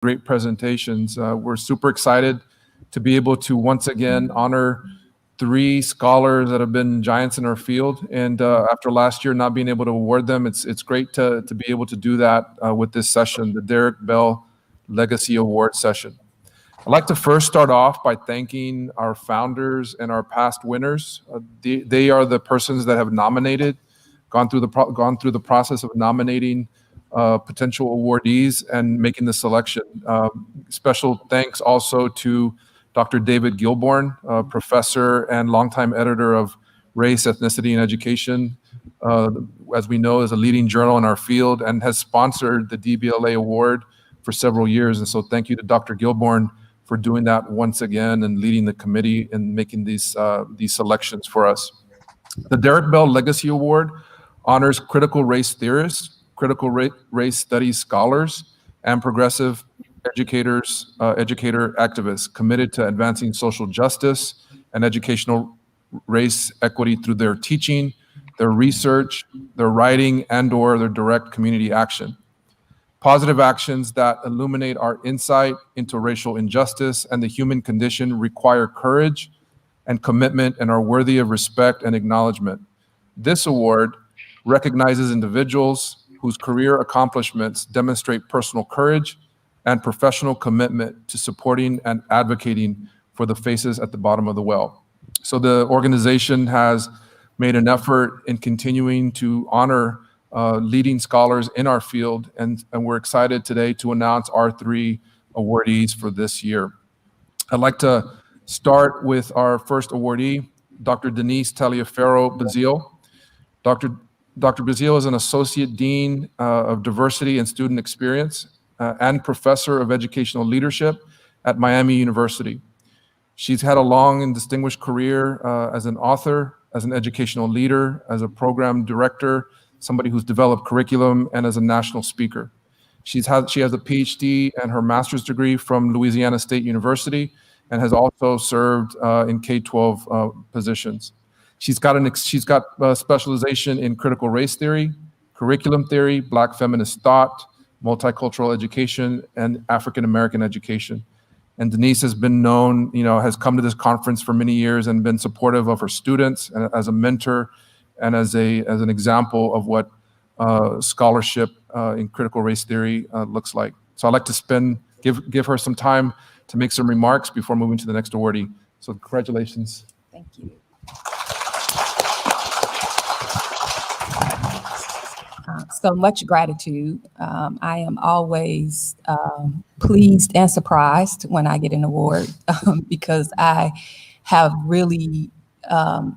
great presentations. We're super excited to be able to once again honor 3 scholars that have been giants in our field. And after last year not being able to award them, it's great to be able to do that with this session, the Derrick Bell Legacy Award session. I'd like to first start off by thanking our founders and our past winners. They are the persons that have nominated, gone through the process of nominating potential awardees and making the selection. Special thanks also to Dr. David Gilborn, professor and longtime editor of Race, Ethnicity, and Education, as we know, is a leading journal in our field and has sponsored the DBLA Award for several years. And so thank you to Dr. Gilborn for doing that once again and leading the committee and making these selections for us. The Derrick Bell Legacy Award honors critical race theorists, critical race studies scholars, and progressive educator activists committed to advancing social justice and educational race equity through their teaching, their research, their writing, and/or their direct community action. Positive actions that illuminate our insight into racial injustice and the human condition require courage and commitment and are worthy of respect and acknowledgement. This award recognizes individuals whose career accomplishments demonstrate personal courage and professional commitment to supporting and advocating for the faces at the bottom of the well. So the organization has made an effort in continuing to honor leading scholars in our field, and we're excited today to announce our 3 awardees for this year. I'd like to start with our first awardee, Dr. Denise Taliaferro-Bazile. Dr. Bazile is an Associate Dean of Diversity and Student Experience and Professor of Educational Leadership at Miami University. She's had a long and distinguished career as an author, as an educational leader, as a program director, somebody who's developed curriculum, and as a national speaker. She has a PhD and her master's degree from Louisiana State University and has also served in K-12 positions. She's got a specialization in critical race theory, curriculum theory, Black feminist thought, multicultural education, and African American education. And Denise has been known, has come to this conference for many years and been supportive of her students and as a mentor and as an example of what scholarship in critical race theory looks like. So I'd like to give her some time to make some remarks before moving to the next awardee. So congratulations. Thank you. So much gratitude. I am always pleased and surprised when I get an award because I have really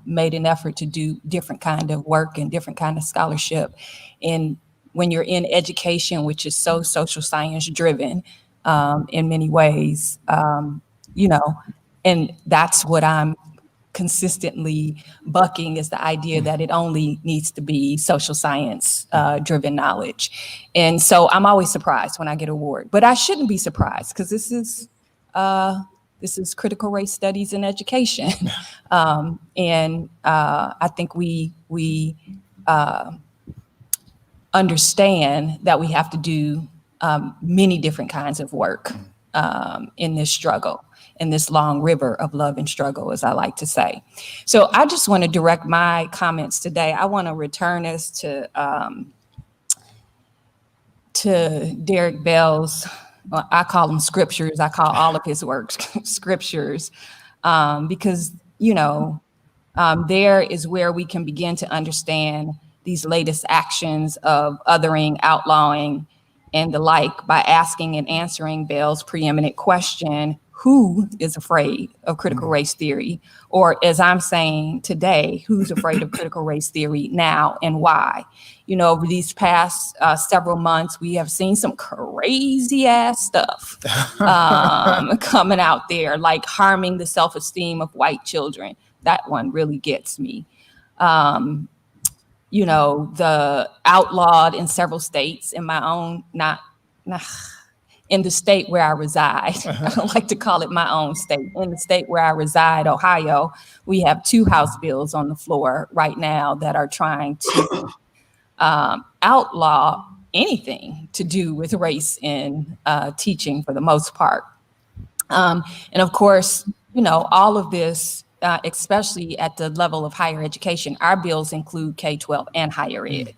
made an effort to do different kind of work and different kind of scholarship. And when you're in education, which is so social science driven in many ways, and that's what I'm consistently bucking is the idea that it only needs to be social science driven knowledge. And so I'm always surprised when I get an award, but I shouldn't be surprised because this is critical race studies in education. And I think we understand that we have to do many different kinds of work in this struggle, in this long river of love and struggle, as I like to say. So I just want to direct my comments today. I want to return us to Derrick Bell's, well, I call them scriptures. I call all of his works scriptures because, there is where we can begin to understand these latest actions of othering, outlawing, and the like by asking and answering Bell's preeminent question, who is afraid of critical race theory? Or as I'm saying today, who's afraid of critical race theory now and why? Over these past several months, we have seen some crazy ass stuff coming out there, like harming the self-esteem of white children. That one really gets me. The outlawed in several states in my own, in the state where I reside. I don't like to call it my own state. In the state where I reside, Ohio, we have 2 House bills on the floor right now that are trying to outlaw anything to do with race in teaching for the most part. And of course, all of this, especially at the level of higher education, our bills include K-12 and higher ed.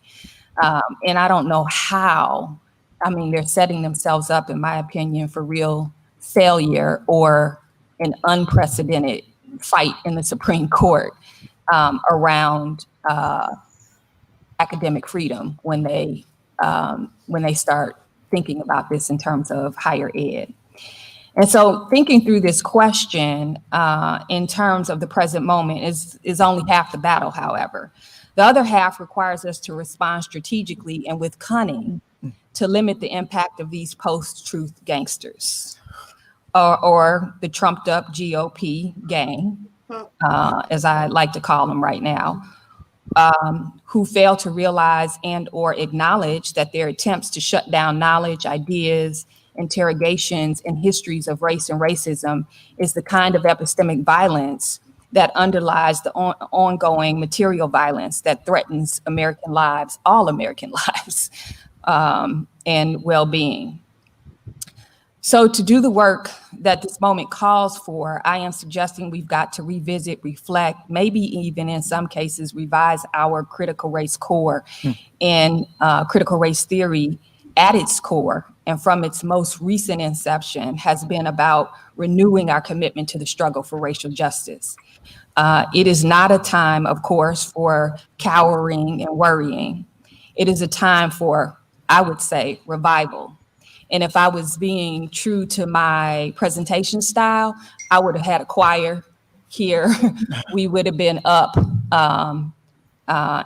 And I don't know how, they're setting themselves up, in my opinion, for real failure or an unprecedented fight in the Supreme Court around academic freedom when they start thinking about this in terms of higher ed. And so thinking through this question in terms of the present moment is only half the battle, however. The other half requires us to respond strategically and with cunning to limit the impact of these post-truth gangsters or the trumped up GOP gang, as I like to call them right now, who fail to realize and or acknowledge that their attempts to shut down knowledge, ideas, interrogations, and histories of race and racism is the kind of epistemic violence that underlies the ongoing material violence that threatens American lives, all American lives, and well-being. So to do the work that this moment calls for, I am suggesting we've got to revisit, reflect, maybe even in some cases revise our critical race core and critical race theory at its core and from its most recent inception has been about renewing our commitment to the struggle for racial justice. It is not a time, of course, for cowering and worrying. It is a time for, I would say, revival. And if I was being true to my presentation style, I would have had a choir here. We would have been up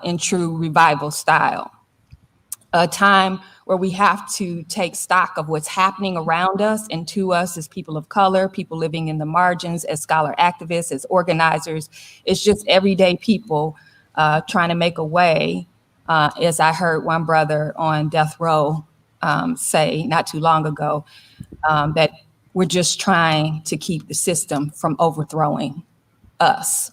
in true revival style. A time where we have to take stock of what's happening around us and to us as people of color, people living in the margins, as scholar activists, as organizers. It's just everyday people trying to make a way, as I heard one brother on death row say not too long ago, that we're just trying to keep the system from overthrowing us.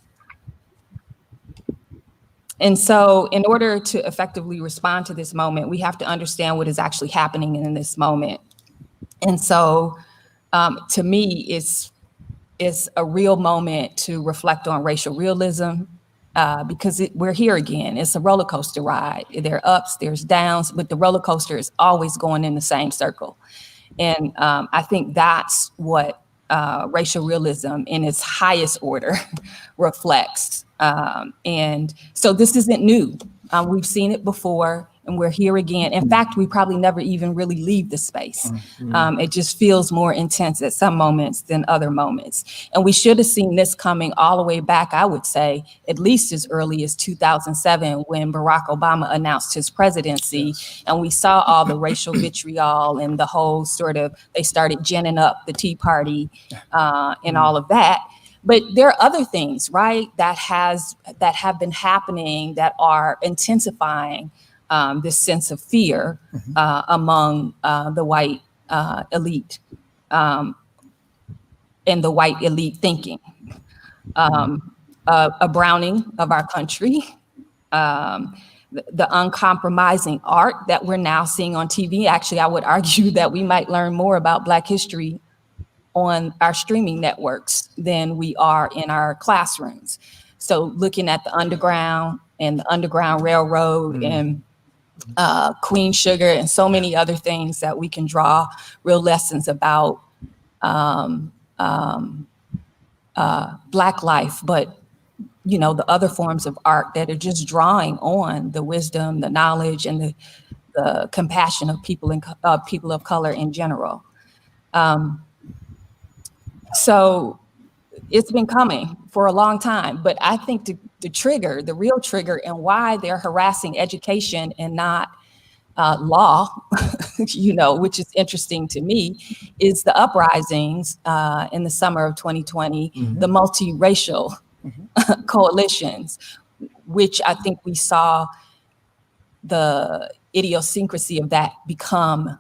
And so in order to effectively respond to this moment, we have to understand what is actually happening in this moment. And so to me, it's a real moment to reflect on racial realism because we're here again. It's a roller coaster ride. There are ups, there's downs, but the roller coaster is always going in the same circle. And I think that's what racial realism in its highest order reflects. And so this isn't new. We've seen it before and we're here again. In fact, we probably never even really leave the space. It just feels more intense at some moments than other moments. And we should have seen this coming all the way back, I would say, at least as early as 2007 when Barack Obama announced his presidency. Yes. And we saw all the racial vitriol and the whole sort of, they started ginning up the Tea Party and all of that. But there are other things, right, that have been happening that are intensifying this sense of fear among the white elite and the white elite thinking. A browning of our country, the uncompromising art that we're now seeing on TV. Actually, I would argue that we might learn more about Black history on our streaming networks than we are in our classrooms. So looking at the underground and the Underground Railroad and Queen Sugar and so many other things that we can draw real lessons about Black life, but the other forms of art that are just drawing on the wisdom, the knowledge, and the compassion of people of color in general. So it's been coming for a long time, but I think the real trigger and why they're harassing education and not law, which is interesting to me, is the uprisings in the summer of 2020, the multiracial coalitions, which I think we saw the idiosyncrasy of that become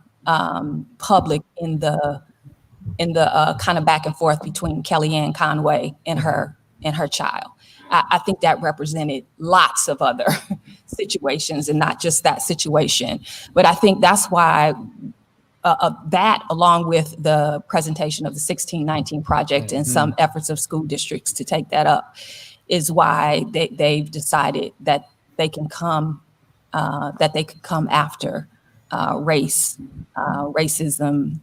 public in the kind of back and forth between Kellyanne Conway and her and her child. I think that represented lots of other situations and not just that situation. But I think that's why that, along with the presentation of the 1619 project and some efforts of school districts to take that up, is why they've decided that they can come after race, racism,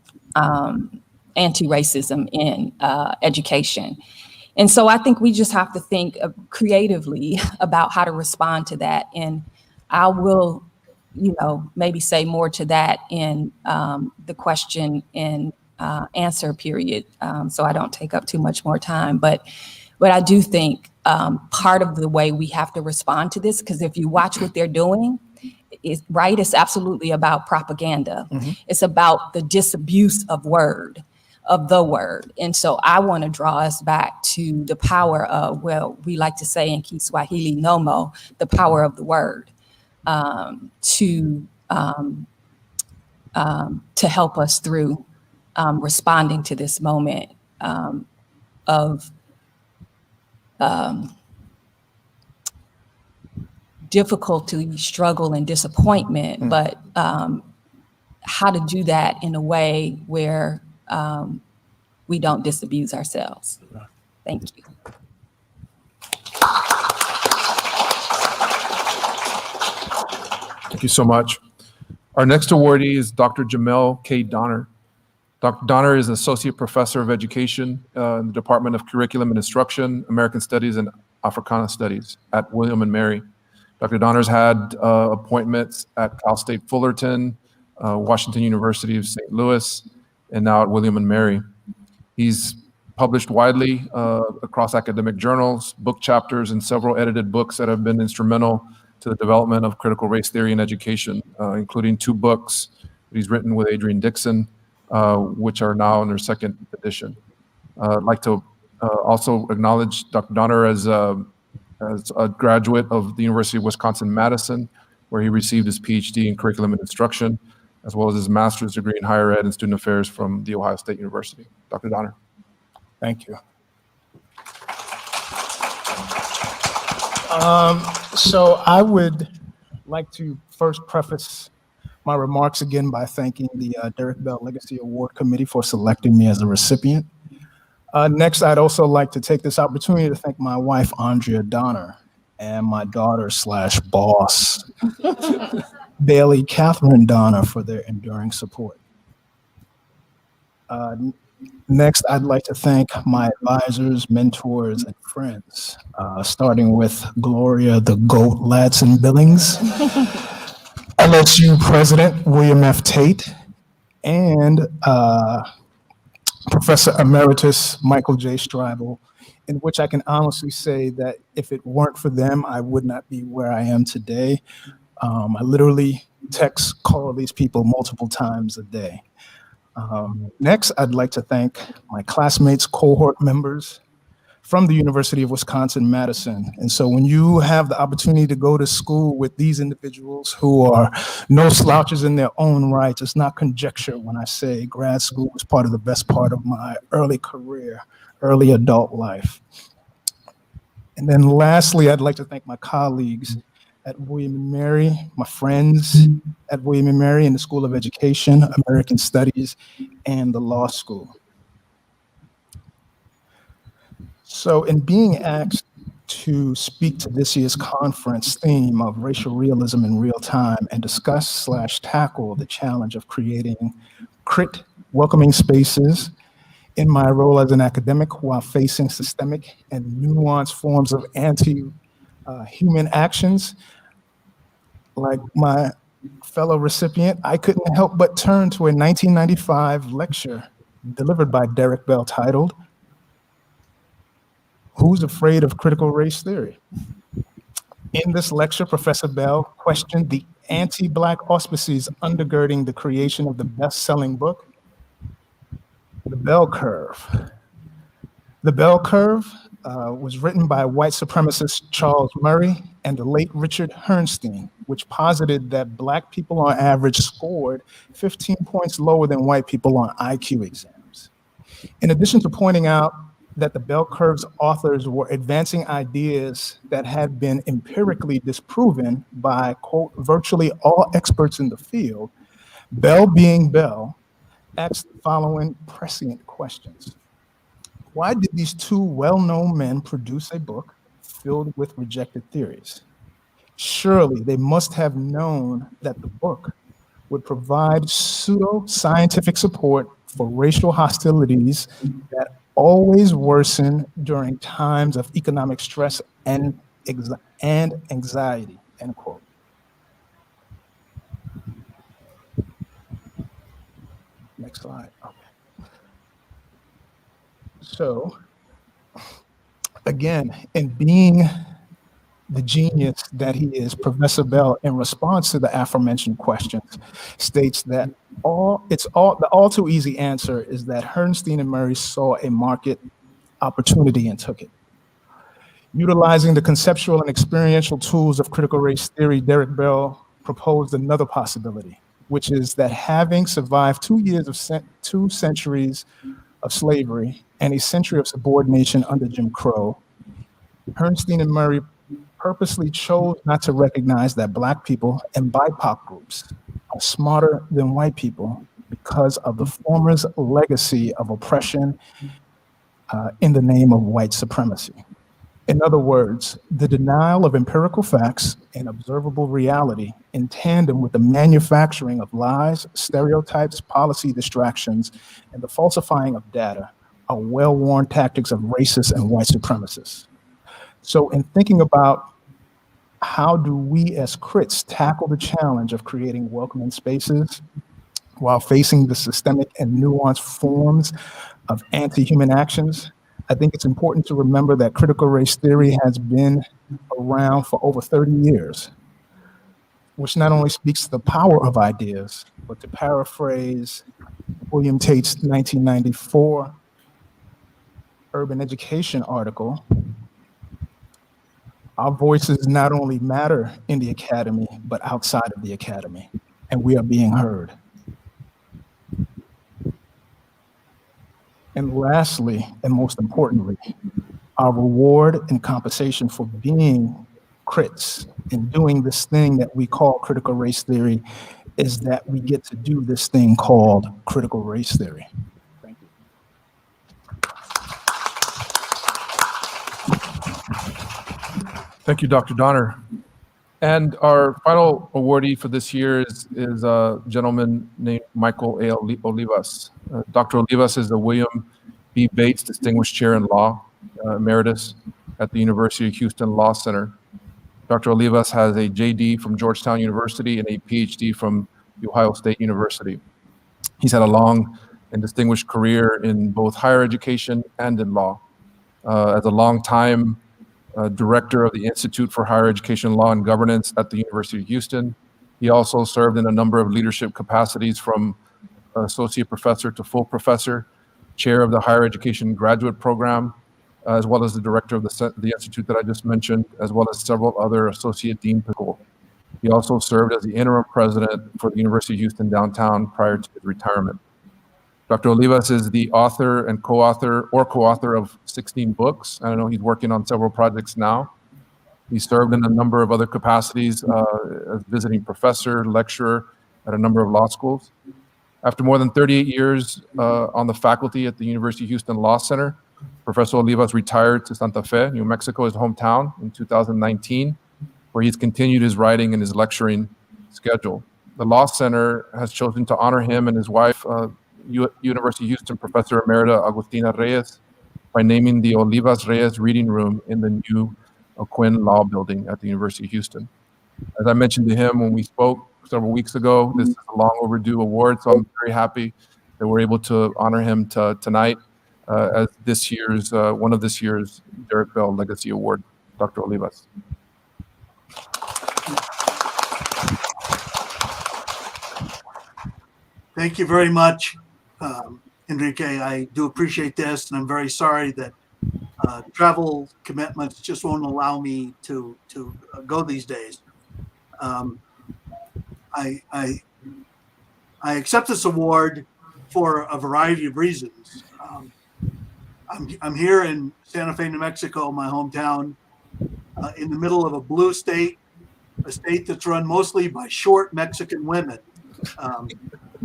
anti-racism in education. And so I think we just have to think creatively about how to respond to that. And I will, maybe say more to that in the question and answer period, so I don't take up too much more time. But I do think part of the way we have to respond to this, because if you watch what they're doing, it's absolutely about propaganda. Mm-hmm. It's about the disabuse of the word. And so I want to draw us back to the power of, well, we like to say in Kiswahili, nomo, the power of the word, to help us through responding to this moment of difficulty, struggle, and disappointment, but how to do that in a way where we don't disabuse ourselves. Thank you. Thank you so much. Our next awardee is Dr. Jamel K. Donner. Dr. Donner is Associate Professor of Education in the Department of Curriculum and Instruction, American Studies, and Africana Studies at William and Mary. Dr. Donner's had appointments at Cal State Fullerton, Washington University of St. Louis, and now at William and Mary. He's published widely across academic journals, book chapters, and several edited books that have been instrumental to the development of critical race theory in education, including 2 books that he's written with Adrian Dixon, which are now in their 2nd edition. I'd like to also acknowledge Dr. Donner as a graduate of the University of Wisconsin-Madison, where he received his PhD in curriculum and instruction, as well as his master's degree in higher ed and student affairs from The Ohio State University. Dr. Donner. Thank you. So I would like to first preface my remarks again by thanking the Derrick Bell Legacy Award Committee for selecting me as a recipient. Next, I'd also like to take this opportunity to thank my wife, Andrea Donner, and my daughter/boss, Bailey Catherine Donner, for their enduring support. Next, I'd like to thank my advisors, mentors, and friends, starting with Gloria the Goat Ladson Billings, LSU President William F. Tate, and Professor Emeritus Michael J. Stribel, in which I can honestly say that if it weren't for them, I would not be where I am today. I literally call these people multiple times a day. Next, I'd like to thank my classmates, cohort members from the University of Wisconsin-Madison. And so when you have the opportunity to go to school with these individuals who are no slouches in their own rights, it's not conjecture when I say grad school was part of the best part of my early career, early adult life. And then lastly, I'd like to thank my colleagues at William and Mary, my friends at William and Mary in the School of Education, American Studies, and the law school. So in being asked to speak to this year's conference theme of racial realism in real time and discuss/tackle the challenge of creating crit welcoming spaces in my role as an academic while facing systemic and nuanced forms of anti-human actions, like my fellow recipient, I couldn't help but turn to a 1995 lecture delivered by Derrick Bell titled, "Who's Afraid of Critical Race Theory?" In this lecture, Professor Bell questioned the anti-Black auspices undergirding the creation of the best-selling book, The Bell Curve. The Bell Curve was written by white supremacist Charles Murray and the late Richard Herrnstein, which posited that Black people on average scored 15 points lower than white people on IQ exams. In addition to pointing out that the bell curve's authors were advancing ideas that had been empirically disproven by, quote, virtually all experts in the field, Bell being Bell, asked the following prescient questions. Why did these two well-known men produce a book filled with rejected theories? Surely they must have known that the book would provide pseudo-scientific support for racial hostilities that always worsen during times of economic stress and anxiety, end quote. Next slide. Okay. So again, in being the genius that he is, Professor Bell, in response to the aforementioned questions, states that the all too easy answer is that Herrnstein and Murray saw a market opportunity and took it. Utilizing the conceptual and experiential tools of critical race theory, Derrick Bell proposed another possibility, which is that having survived 2 centuries of slavery and a century of subordination under Jim Crow, Herrnstein and Murray purposely chose not to recognize that Black people and BIPOC groups are smarter than white people because of the former's legacy of oppression in the name of white supremacy. In other words, the denial of empirical facts and observable reality in tandem with the manufacturing of lies, stereotypes, policy distractions, and the falsifying of data are well-worn tactics of racists and white supremacists. So in thinking about how do we as crits tackle the challenge of creating welcoming spaces while facing the systemic and nuanced forms of anti-human actions, I think it's important to remember that critical race theory has been around for over 30 years, which not only speaks to the power of ideas, but to paraphrase William Tate's 1994 Urban Education article, our voices not only matter in the academy, but outside of the academy, and we are being heard. And lastly, and most importantly, our reward and compensation for being crits and doing this thing that we call critical race theory is that we get to do this thing called critical race theory. Thank you. Thank you, Dr. Donner. And our final awardee for this year is a gentleman named Michael A. Olivas. Dr. Olivas is the William B. Bates Distinguished Chair in Law, Emeritus at the University of Houston Law Center. Dr. Olivas has a JD from Georgetown University and a PhD from The Ohio State University. He's had a long and distinguished career in both higher education and in law. As a longtime director of the Institute for Higher Education Law and Governance at the University of Houston. He also served in a number of leadership capacities from associate professor to full professor, chair of the Higher Education Graduate Program, as well as the director of the institute that I just mentioned, as well as several other associate dean positions. He also served as the interim president for the University of Houston downtown prior to his retirement. Dr. Olivas is the author and co-author of 16 books. I know he's working on several projects now. He served in a number of other capacities as visiting professor, lecturer at a number of law schools. After more than 38 years on the faculty at the University of Houston Law Center, Professor Olivas retired to Santa Fe, New Mexico, his hometown, in 2019, where he's continued his writing and his lecturing schedule. The Law Center has chosen to honor him and his wife, University of Houston Professor Emerita Agustina Reyes, by naming the Olivas Reyes Reading Room in the new Quinn Law Building at the University of Houston. As I mentioned to him when we spoke several weeks ago, this is a long overdue award, so I'm very happy that we're able to honor him tonight as this year's one of this year's Derrick Bell Legacy Award. Dr. Olivas. Thank you very much, Enrique. I do appreciate this, and I'm very sorry that travel commitments just won't allow me to go these days. I accept this award for a variety of reasons. I'm here in Santa Fe, New Mexico, my hometown, in the middle of a blue state, a state that's run mostly by short Mexican women, um,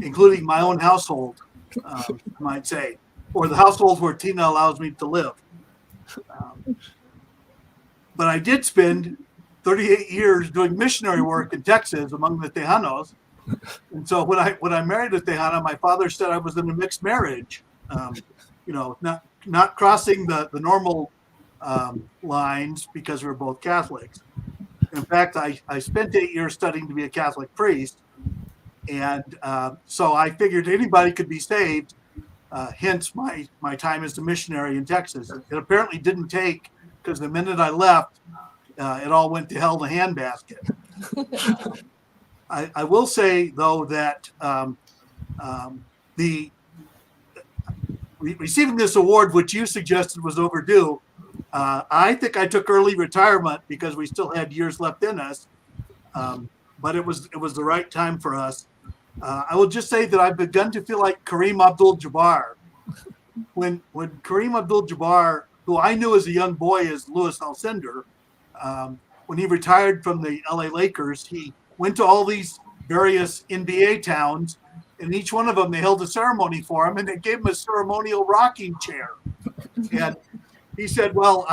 including my own household, I might say, or the household where Tina allows me to live. But I did spend 38 years doing missionary work in Texas among the Tejanos. And so when I married a Tejana, my father said I was in a mixed marriage, not crossing the normal lines because we were both Catholics. In fact, I spent 8 years studying to be a Catholic priest. And so I figured anybody could be saved, hence my time as a missionary in Texas. It apparently didn't take, because the minute I left, it all went to hell in a handbasket. I will say, though, that receiving this award, which you suggested was overdue, I think I took early retirement because we still had years left in us, but it was the right time for us. I will just say that I've begun to feel like Kareem Abdul-Jabbar. When Kareem Abdul-Jabbar, who I knew as a young boy as Louis Alcindor, when he retired from the LA Lakers, he went to all these various NBA towns, and each one of them, they held a ceremony for him, and they gave him a ceremonial rocking chair. And he said, well,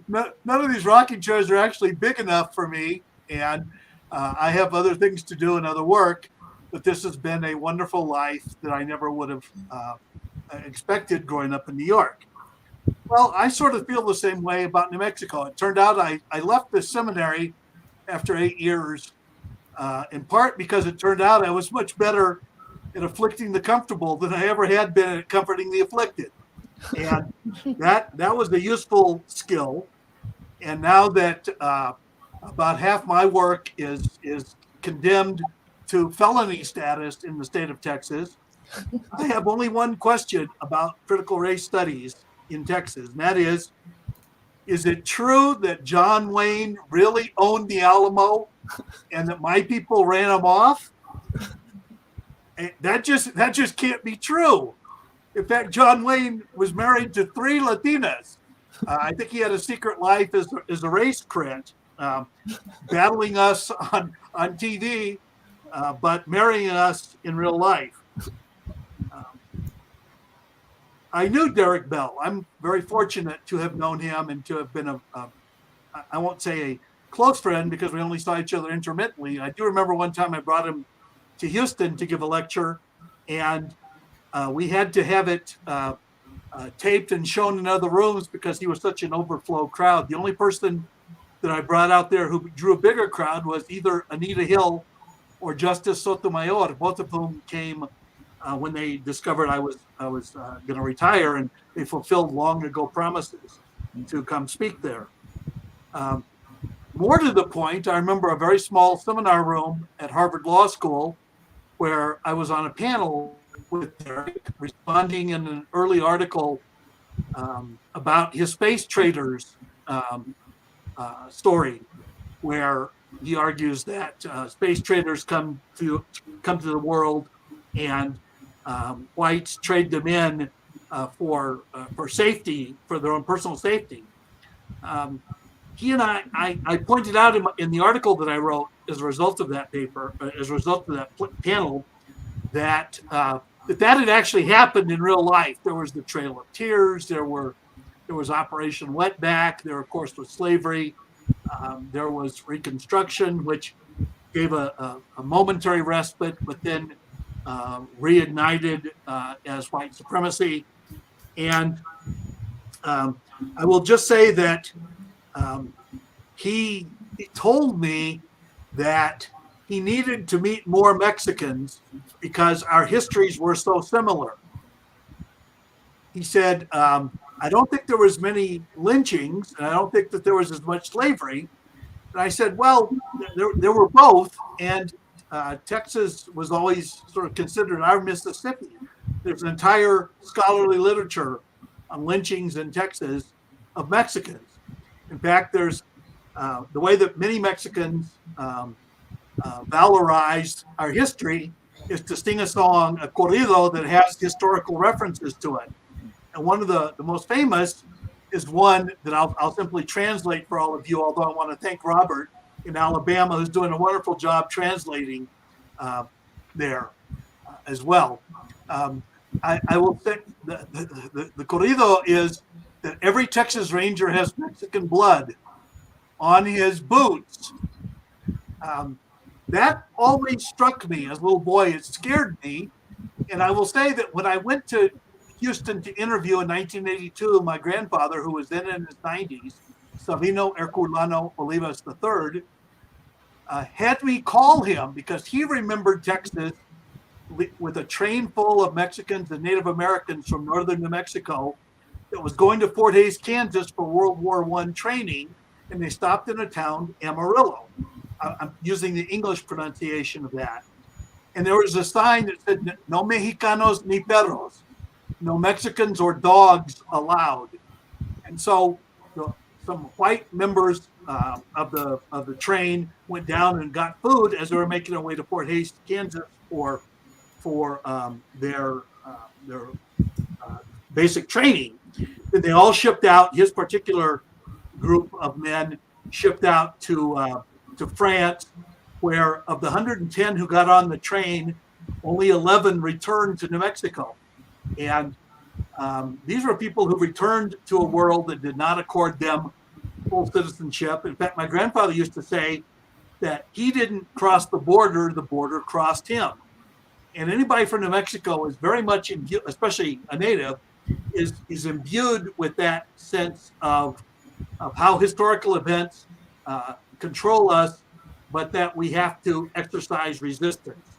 none of these rocking chairs are actually big enough for me, and I have other things to do and other work, but this has been a wonderful life that I never would have expected growing up in New York. Well, I sort of feel the same way about New Mexico. It turned out I left the seminary after 8 years, in part because it turned out I was much better at afflicting the comfortable than I ever had been at comforting the afflicted. And that was a useful skill. And now that about half my work is condemned to felony status in the state of Texas, I have only one question about critical race studies in Texas, and that is it true that John Wayne really owned the Alamo and that my people ran him off? That just can't be true. In fact, John Wayne was married to 3 Latinas. I think he had a secret life as a race crit, battling us on TV, but marrying us in real life. I knew Derrick Bell. I'm very fortunate to have known him and to have been I won't say a close friend because we only saw each other intermittently. I do remember one time I brought him to Houston to give a lecture, and we had to have it taped and shown in other rooms because he was such an overflow crowd. The only person that I brought out there who drew a bigger crowd was either Anita Hill or Justice Sotomayor, both of whom came when they discovered I was going to retire, and they fulfilled long ago promises to come speak there. More to the point, I remember a very small seminar room at Harvard Law School where I was on a panel with Derrick, responding in an early article about his space traders story, where he argues that space traders come to the world and whites trade them in for safety, for their own personal safety. He and I pointed out in the article that I wrote as a result of that paper, as a result of that panel, that had actually happened in real life. There was the Trail of Tears. There was Operation Wetback. There, of course, was slavery. There was Reconstruction, which gave a momentary respite, but then reignited as white supremacy. And I will just say that he told me that he needed to meet more Mexicans because our histories were so similar. He said, I don't think there was many lynchings, and I don't think that there was as much slavery. And I said, well, there were both, and Texas was always sort of considered our Mississippi. There's an entire scholarly literature on lynchings in Texas of Mexicans. In fact, there's the way that many Mexicans valorize our history is to sing a song, a corrido, that has historical references to it. And one of the most famous is one that I'll simply translate for all of you, although I want to thank Robert in Alabama, who's doing a wonderful job translating there as well. I will say the corrido is that every Texas Ranger has Mexican blood on his boots. That always struck me as a little boy. It scared me. And I will say that when I went to Houston to interview in 1982, my grandfather, who was then in his 90s, Sabino Herculano Olivas III, had me call him because he remembered Texas with a train full of Mexicans and Native Americans from northern New Mexico that was going to Fort Hays, Kansas for World War I training, and they stopped in a town, Amarillo. I'm using the English pronunciation of that. And there was a sign that said, "No Mexicanos ni perros," no Mexicans or dogs allowed. And so some white members of the train went down and got food as they were making their way to Fort Hays, Kansas for their basic training. And they all shipped out. His particular group of men shipped out to France, where of the 110 who got on the train, only 11 returned to New Mexico. And these were people who returned to a world that did not accord them full citizenship. In fact, my grandfather used to say that he didn't cross the border crossed him. And anybody from New Mexico is very much imbued, especially a native, is imbued with that sense of how historical events control us, but that we have to exercise resistance.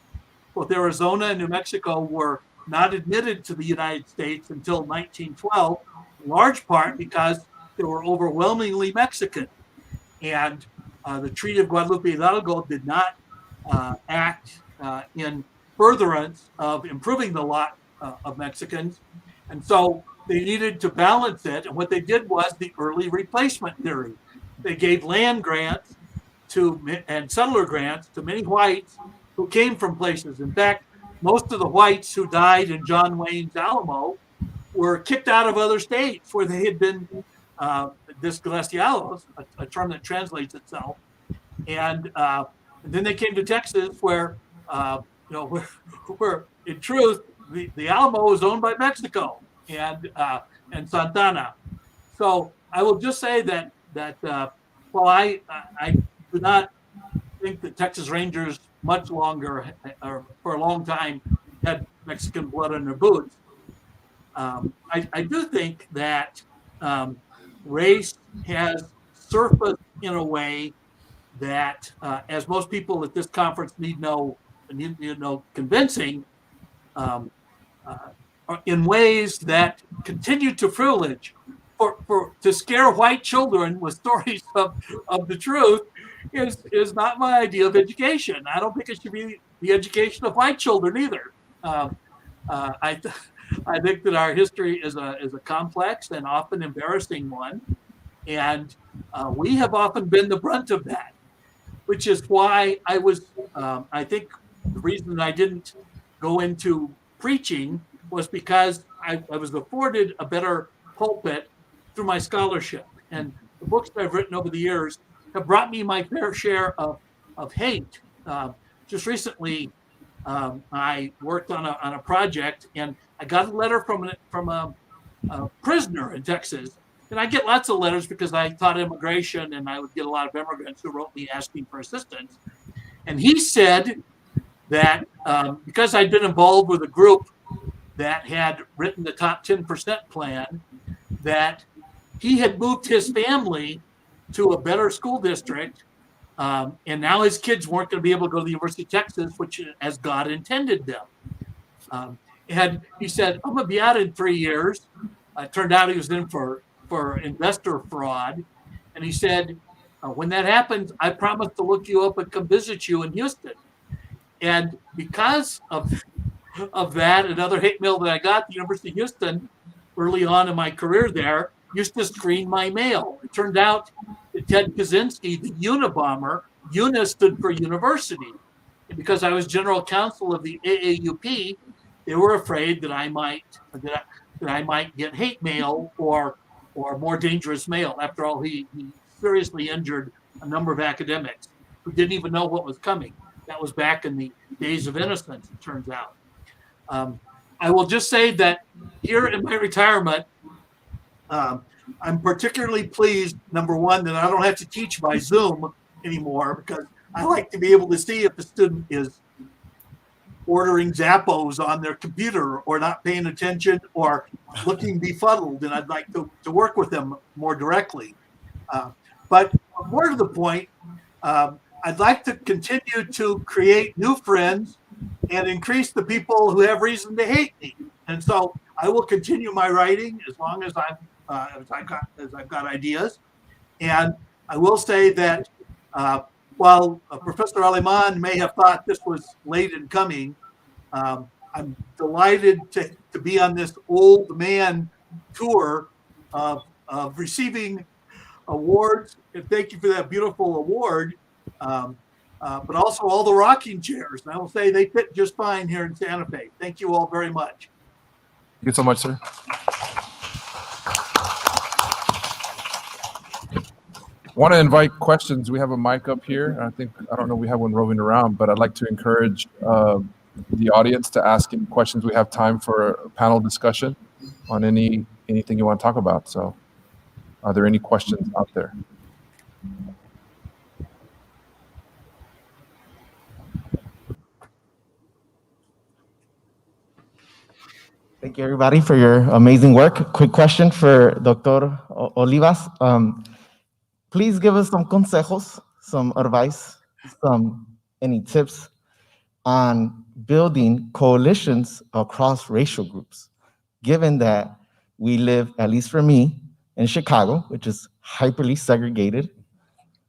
Both Arizona and New Mexico were not admitted to the United States until 1912, in large part because they were overwhelmingly Mexican. And the Treaty of Guadalupe Hidalgo did not act in furtherance of improving the lot of Mexicans. And so they needed to balance it. And what they did was the early replacement theory. They gave land grants and settler grants to many whites who came from places. In fact, most of the whites who died in John Wayne's Alamo were kicked out of other states where they had been desgraciados, a term that translates itself. And then they came to Texas where in truth, the Alamo was owned by Mexico and Santana. So I will just say that while I do not think that Texas Rangers much longer, or for a long time, had Mexican blood on their boots, I do think that race has surfaced in a way that, as most people at this conference need no convincing, in ways that continue to privilege to scare white children with stories of the truth is not my idea of education. I don't think it should be the education of white children either. I think that our history is a complex and often embarrassing one, and we have often been the brunt of that, which is why I think the reason I didn't go into preaching was because I was afforded a better pulpit through my scholarship. And the books that I've written over the years have brought me my fair share of hate. Just recently, I worked on a project, and I got a letter from a prisoner in Texas. And I get lots of letters because I taught immigration, and I would get a lot of immigrants who wrote me asking for assistance. And he said that because I'd been involved with a group that had written the top 10% plan, that he had moved his family to a better school district, and now his kids weren't going to be able to go to the University of Texas, which as God intended them. And he said, "I'm going to be out in 3 years." It turned out he was in for investor fraud. And he said, "When that happens, I promise to look you up and come visit you in Houston." And because of that and other hate mail that I got, the University of Houston, early on in my career there, used to screen my mail. It turned out that Ted Kaczynski, the Unabomber, UNA stood for university. And because I was general counsel of the AAUP, they were afraid that that I might get hate mail or more dangerous mail. After all, he seriously injured a number of academics who didn't even know what was coming. That was back in the days of innocence, it turns out. I will just say that here in my retirement, I'm particularly pleased, number one, that I don't have to teach by Zoom anymore, because I like to be able to see if the student is ordering Zappos on their computer or not paying attention or looking befuddled, and I'd like to work with them more directly. But more to the point, I'd like to continue to create new friends and increase the people who have reason to hate me. And so I will continue my writing as long as I've got ideas. And I will say that while Professor Aleman may have thought this was late in coming, I'm delighted to be on this old man tour of receiving awards. And thank you for that beautiful award. But also all the rocking chairs. And I will say they fit just fine here in Santa Fe. Thank you all very much. Thank you so much, sir. Want to invite questions. We have a mic up here. I don't know, we have one roving around, but I'd like to encourage the audience to ask any questions. We have time for a panel discussion on anything you want to talk about. So are there any questions out there? Thank you, everybody, for your amazing work. Quick question for Dr. Olivas. Please give us some consejos, some advice, any tips on building coalitions across racial groups, given that we live, at least for me, in Chicago, which is hyperly segregated.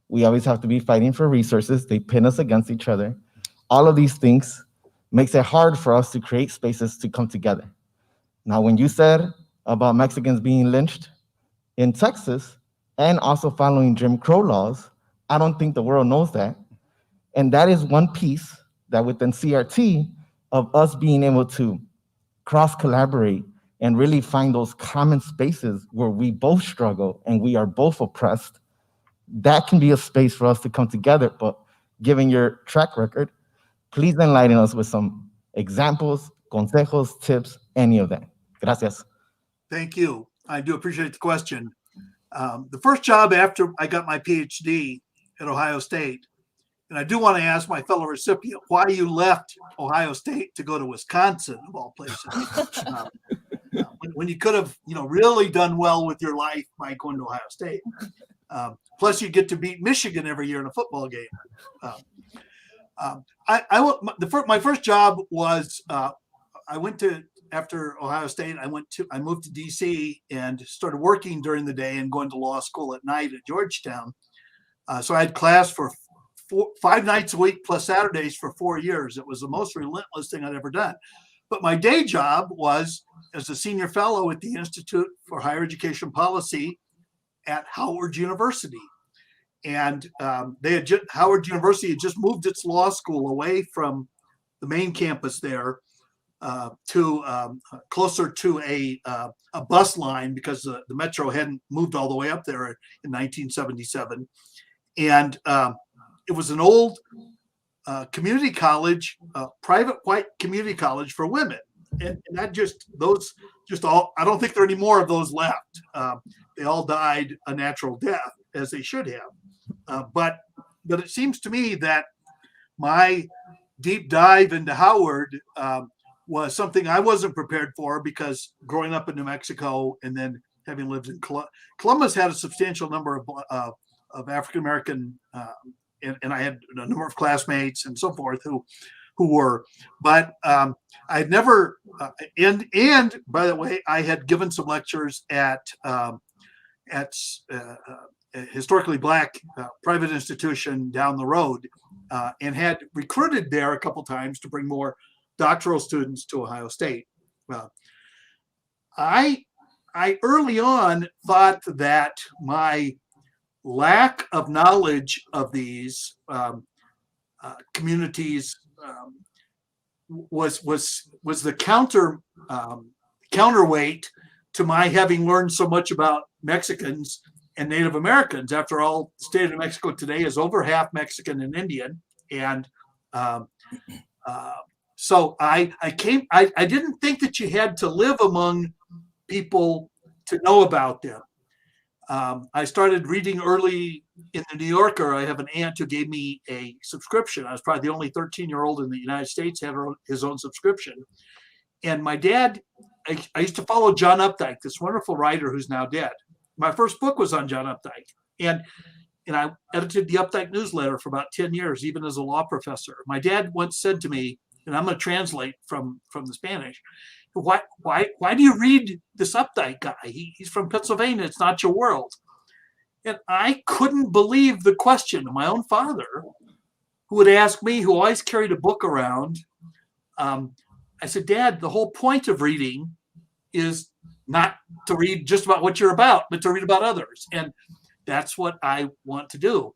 We always have to be fighting for resources. They pin us against each other. All of these things makes it hard for us to create spaces to come together. Now, when you said about Mexicans being lynched in Texas and also following Jim Crow laws, I don't think the world knows that. And that is one piece that within CRT of us being able to cross-collaborate and really find those common spaces where we both struggle and we are both oppressed, that can be a space for us to come together. But given your track record, please enlighten us with some examples, consejos, tips, any of that. Gracias. Thank you. I do appreciate the question. The first job after I got my PhD at Ohio State, and I do want to ask my fellow recipient why you left Ohio State to go to Wisconsin, of all places, when you could have, really done well with your life by going to Ohio State. Plus, you get to beat Michigan every year in a football game. My first job was after Ohio State, I moved to DC and started working during the day and going to law school at night at Georgetown. So I had class for 5 nights a week plus Saturdays for 4 years. It was the most relentless thing I'd ever done. But my day job was as a senior fellow at the Institute for Higher Education Policy at Howard University. And Howard University had just moved its law school away from the main campus there to closer to a bus line, because the metro hadn't moved all the way up there in 1977. And it was an old community college, private white community college for women. And that I don't think there are any more of those left. They all died a natural death, as they should have. But it seems to me that my deep dive into Howard was something I wasn't prepared for, because growing up in New Mexico and then having lived in Columbus had a substantial number of African-American, and I had a number of classmates and so forth who were, but I'd never, and by the way, I had given some lectures at a historically Black private institution down the road, and had recruited there a couple times to bring more doctoral students to Ohio State. I early on thought that my lack of knowledge of these communities was the counterweight to my having learned so much about Mexicans and Native Americans. After all, the state of Mexico today is over half Mexican and Indian. And so I didn't think that you had to live among people to know about them. I started reading early in the New Yorker. I have an aunt who gave me a subscription. I was probably the only 13-year-old in the United States who had his own subscription. And my dad, I used to follow John Updike, this wonderful writer who's now dead. My first book was on John Updike. And I edited the Updike newsletter for about 10 years, even as a law professor. My dad once said to me, and I'm going to translate from the Spanish, why do you read this Updike guy? He's from Pennsylvania. It's not your world. And I couldn't believe the question of my own father, who would ask me, who always carried a book around. I said, Dad, the whole point of reading is not to read just about what you're about, but to read about others. And that's what I want to do.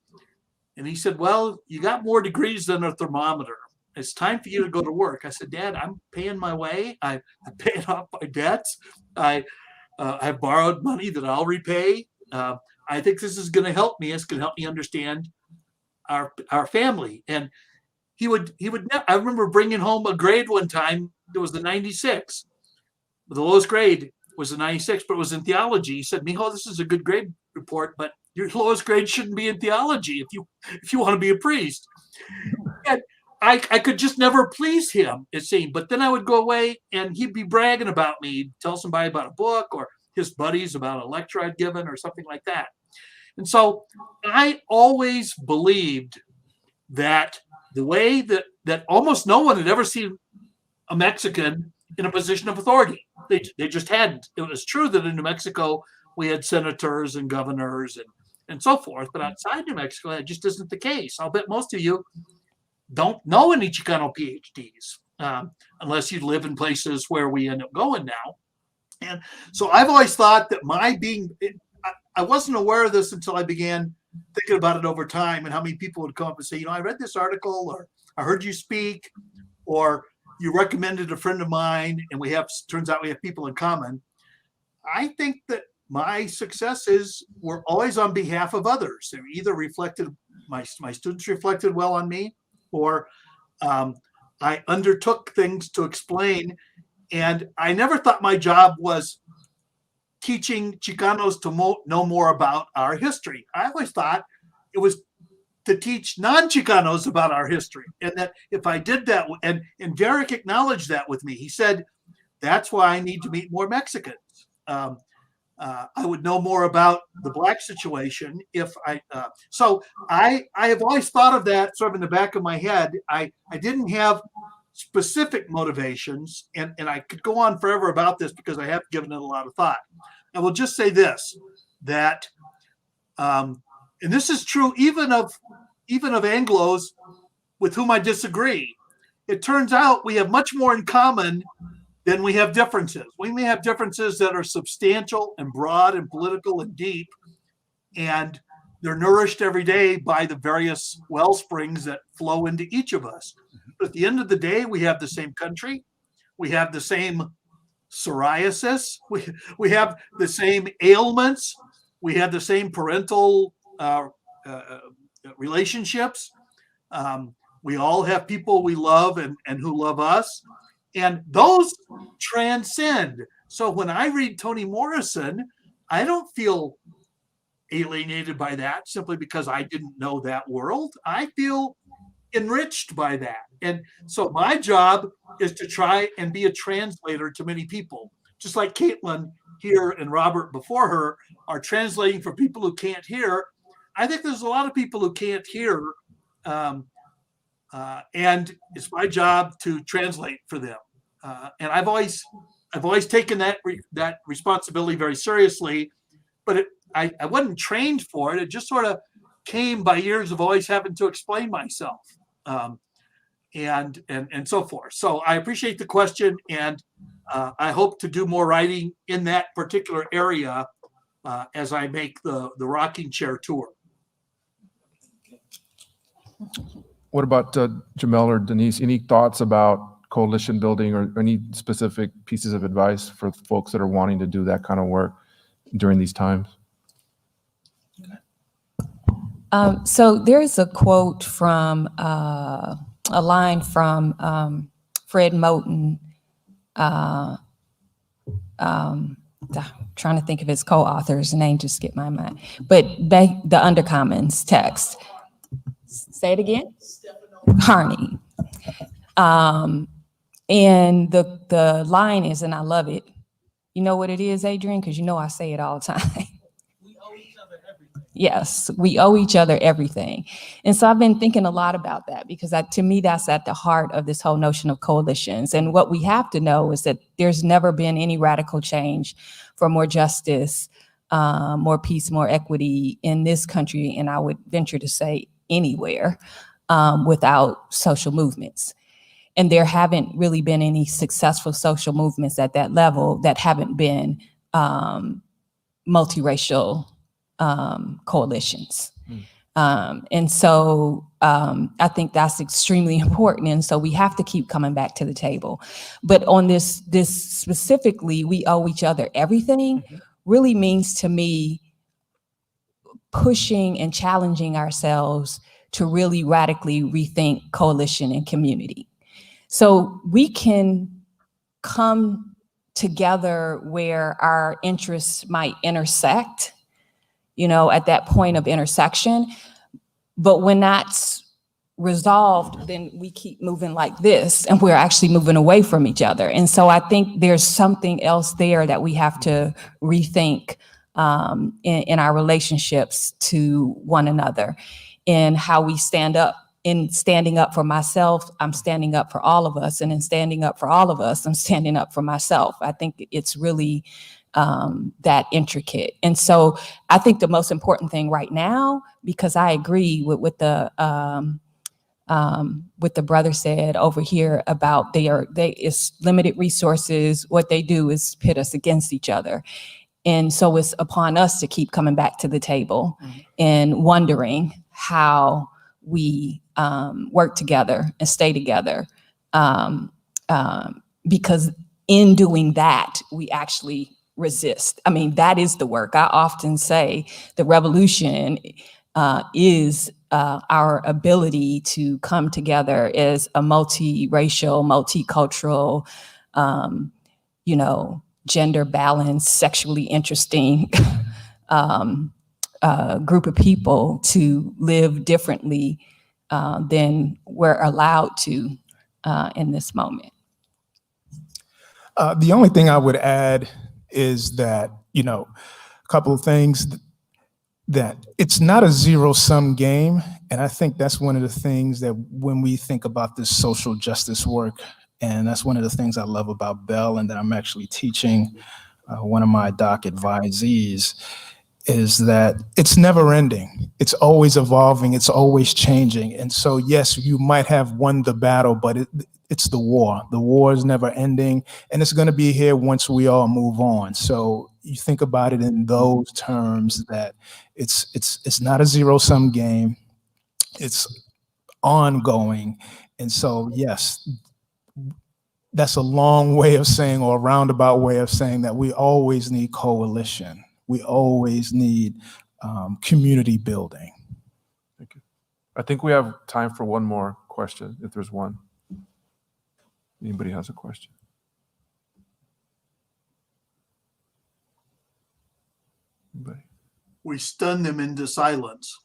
And he said, well, you got more degrees than a thermometer. It's time for you to go to work. I said, Dad, I'm paying my way. I'm paying off my debts. I've borrowed money that I'll repay. I think this is going to help me. It's going to help me understand our family. And he would. I remember bringing home a grade one time. It was the 96. The lowest grade was the 96, but it was in theology. He said, Mijo, this is a good grade report, but your lowest grade shouldn't be in theology if you want to be a priest. And I could just never please him, it seemed. But then I would go away and he'd be bragging about me. He'd tell somebody about a book or his buddies about a lecture I'd given or something like that. And so I always believed that the way that almost no one had ever seen a Mexican in a position of authority. They just hadn't. It was true that in New Mexico, we had senators and governors and so forth. But outside New Mexico, that just isn't the case. I'll bet most of you don't know any Chicano PhDs unless you live in places where we end up going now. And so I've always thought that I wasn't aware of this until I began thinking about it over time and how many people would come up and say, I read this article, or I heard you speak, or you recommended a friend of mine, and turns out we have people in common. I think that my successes were always on behalf of others. They either reflected, my students reflected well on me, or I undertook things to explain. And I never thought my job was teaching Chicanos to know more about our history. I always thought it was to teach non-Chicanos about our history. And that if I did that, and Derrick acknowledged that with me, he said, that's why I need to meet more Mexicans. I would know more about the Black situation if so I have always thought of that sort of in the back of my head. I didn't have specific motivations, and I could go on forever about this because I have given it a lot of thought. I will just say this, that, and this is true even of Anglos with whom I disagree. It turns out we have much more in common than we have differences. We may have differences that are substantial and broad and political and deep, and they're nourished every day by the various well springs that flow into each of us. But at the end of the day, we have the same country. We have the same psoriasis. We have the same ailments. We have the same parental relationships. We all have people we love and who love us. And those transcend. So when I read Toni Morrison, I don't feel alienated by that simply because I didn't know that world. I feel enriched by that. And so my job is to try and be a translator to many people, just like Caitlin here and Robert before her are translating for people who can't hear. I think there's a lot of people who can't hear, and it's my job to translate for them. And I've always taken that responsibility very seriously, but I wasn't trained for it. It just sort of came by years of always having to explain myself, and so forth. So I appreciate the question, and I hope to do more writing in that particular area as I make the rocking chair tour. What about Jamel or Denise? Any thoughts about coalition building or any specific pieces of advice for folks that are wanting to do that kind of work during these times? So there's a quote from a line from Fred Moten. Trying to think of his co-author's name, just skip my mind. But the Undercommons text. Say it again. Harney. And the line is, and I love it. You know what it is, Adrian? Because you know I say it all the time. We owe each other everything. Yes, we owe each other everything. And so I've been thinking a lot about that because to me, that's at the heart of this whole notion of coalitions. And what we have to know is that there's never been any radical change for more justice, more peace, more equity in this country, and I would venture to say anywhere, without social movements. And there haven't really been any successful social movements at that level that haven't been multiracial coalitions. And so I think that's extremely important. And so we have to keep coming back to the table. But on this specifically, we owe each other everything, really means to me pushing and challenging ourselves to really radically rethink coalition and community. So we can come together where our interests might intersect, at that point of intersection. But when that's resolved, then we keep moving like this and we're actually moving away from each other. And so I think there's something else there that we have to rethink in our relationships to one another, and how we stand up. In standing up for myself, I'm standing up for all of us. And in standing up for all of us, I'm standing up for myself. I think it's really that intricate. And so I think the most important thing right now, because I agree with the brother said over here about it's limited resources. What they do is pit us against each other. And so it's upon us to keep coming back to the table and wondering how we work together and stay together, because in doing that, we actually resist. I mean, that is the work. I often say the revolution is our ability to come together as a multiracial, multicultural, gender balanced, sexually interesting group of people to live differently than we're allowed to in this moment. The only thing I would add is that, a couple of things, that it's not a zero-sum game. And I think that's one of the things that when we think about this social justice work, and that's one of the things I love about Bell and that I'm actually teaching one of my doc advisees, is that it's never ending. It's always evolving. It's always changing. And so, yes, you might have won the battle, but it's the war. The war is never ending, and it's going to be here once we all move on. So you think about it in those terms, that it's not a zero-sum game. It's ongoing. And so, yes, that's a long way of saying, or a roundabout way of saying, that we always need coalition. We always need community building. Thank you. I think we have time for one more question, if there's one. Anybody has a question? Anybody? We stun them into silence.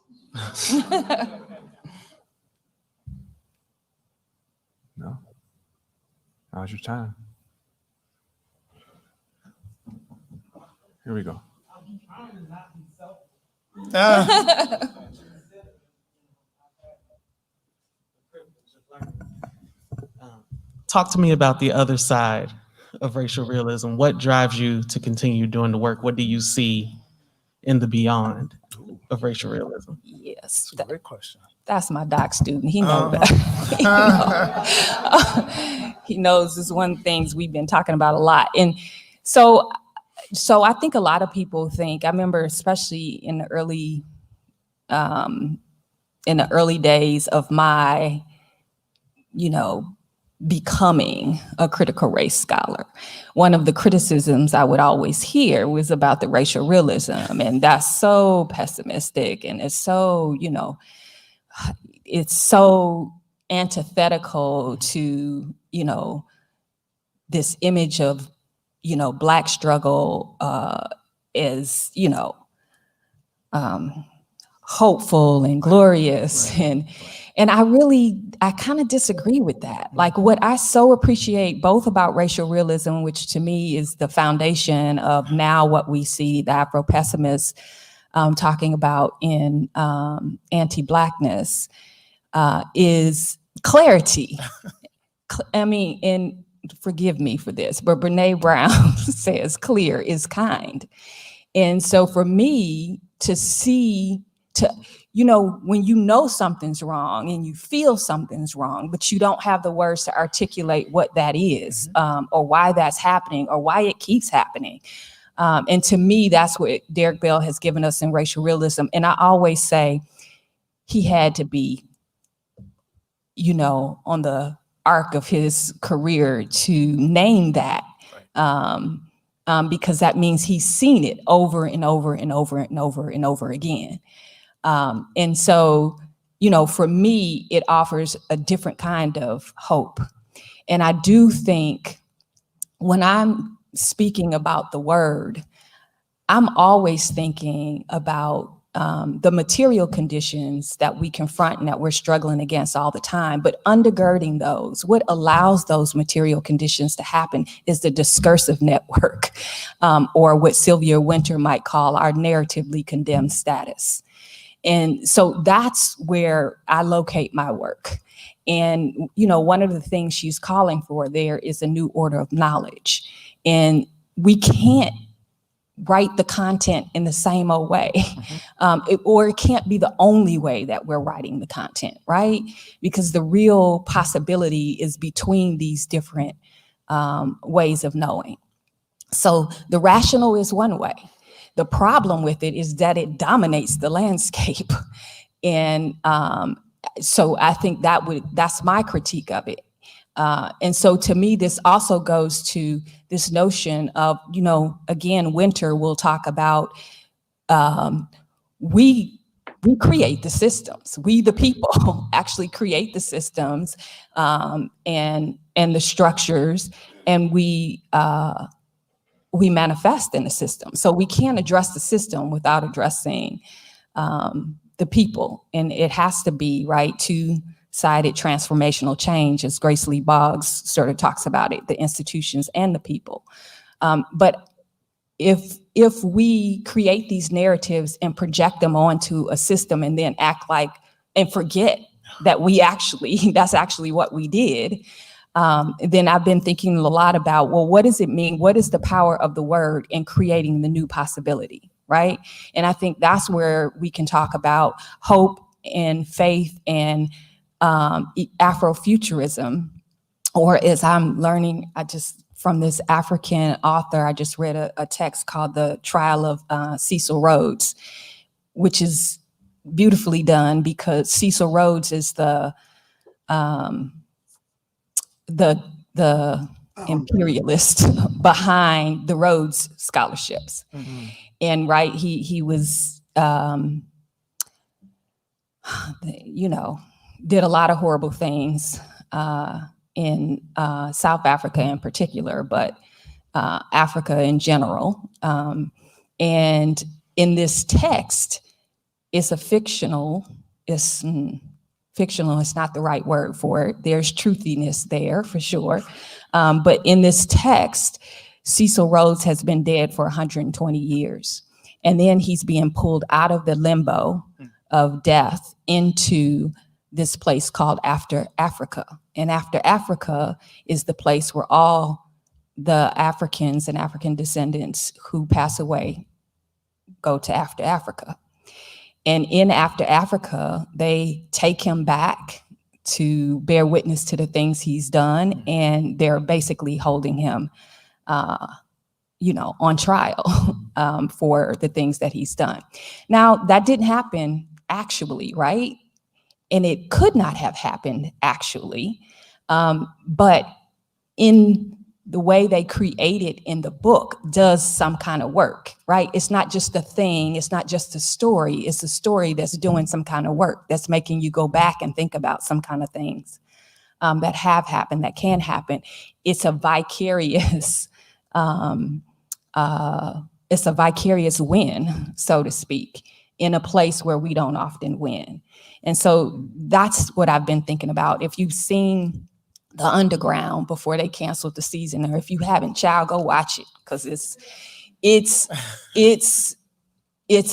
No? Now's your time. Here we go. Talk to me about the other side of racial realism. What drives you to continue doing the work? What do you see in the beyond of racial realism? Yes, That's a great question. that's my doc student. He knows that. He knows this is one of the things we've been talking about a lot. And so I think a lot of people think, I remember especially in the early days of my, becoming a critical race scholar. One of the criticisms I would always hear was about the racial realism, and that's so pessimistic, and it's so, you know, it's so antithetical to, you know, this image of, you know, Black struggle is, you know, hopeful and glorious. And I kind of disagree with that. Like, what I so appreciate both about racial realism, which to me is the foundation of now what we see the Afro-pessimists talking about in anti-Blackness, is clarity. I mean, and forgive me for this, but Brene Brown says clear is kind. And so for me to see, you know, when you know something's wrong and you feel something's wrong, but you don't have the words to articulate what that is, or why that's happening, or why it keeps happening. And to me, that's what Derrick Bell has given us in racial realism. And I always say he had to be, you know, on the arc of his career to name that, because that means he's seen it over and over and over and over and over again. And so, you know, for me, it offers a different kind of hope. And I do think when I'm speaking about the word, I'm always thinking about the material conditions that we confront and that we're struggling against all the time. But undergirding those, what allows those material conditions to happen is the discursive network, or what Sylvia Wynter might call our narratively condemned status. And so that's where I locate my work. And, you know, one of the things she's calling for there is a new order of knowledge. And we can't write the content in the same old way, or it can't be the only way that we're writing the content, right? Because the real possibility is between these different ways of knowing. So the rational is one way. The problem with it is that it dominates the landscape. And so I think that's my critique of it. And so to me, this also goes to this notion of, you know, again, Wynter will talk about, we create the systems. We, the people, actually create the systems and the structures, and we manifest in the system. So we can't address the system without addressing the people. And it has to be, right, two-sided transformational change, as Grace Lee Boggs sort of talks about it, the institutions and the people. But if we create these narratives and project them onto a system and then act like, and forget that that's actually what we did, then I've been thinking a lot about, well, what does it mean? What is the power of the word in creating the new possibility, right? And I think that's where we can talk about hope and faith and Afrofuturism, or as I'm learning, from this African author, I just read a text called The Trial of Cecil Rhodes, which is beautifully done because Cecil Rhodes is the imperialist behind the Rhodes scholarships. Mm-hmm. And right, he was, you know, did a lot of horrible things in South Africa in particular, but Africa in general. And in this text, it's fictional, it's not the right word for it. There's truthiness there for sure. But in this text, Cecil Rhodes has been dead for 120 years. And then he's being pulled out of the limbo of death into this place called After Africa. And After Africa is the place where all the Africans and African descendants who pass away go to After Africa. And in After Africa, they take him back to bear witness to the things he's done. And they're basically holding him, you know, on trial for the things that he's done. Now, that didn't happen actually, right? And it could not have happened actually, But in the way they create it in the book does some kind of work, right? It's not just a thing, it's not just a story, it's a story that's doing some kind of work, that's making you go back and think about some kind of things that have happened, that can happen. It's a vicarious, it's a vicarious win, so to speak, in a place where we don't often win. And so that's what I've been thinking about. If you've seen The Underground before they canceled the season, or if you haven't, child, go watch it, because it's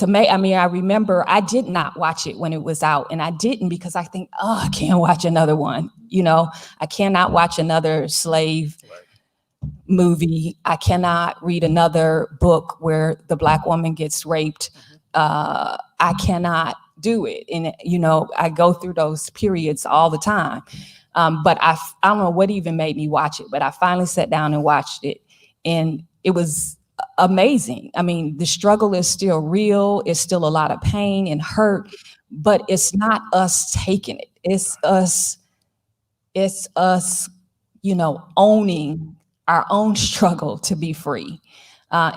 amazing. I mean, I remember I did not watch it when it was out, and I didn't because I think, oh, I can't watch another one. You know, I cannot watch another slave movie. I cannot read another book where the Black woman gets raped. I cannot do it. And, you know, I go through those periods all the time. But I don't know what even made me watch it, but I finally sat down and watched it, and it was amazing. I mean, the struggle is still real. It's still a lot of pain and hurt, but it's not us taking it. It's us, you know, owning our own struggle to be free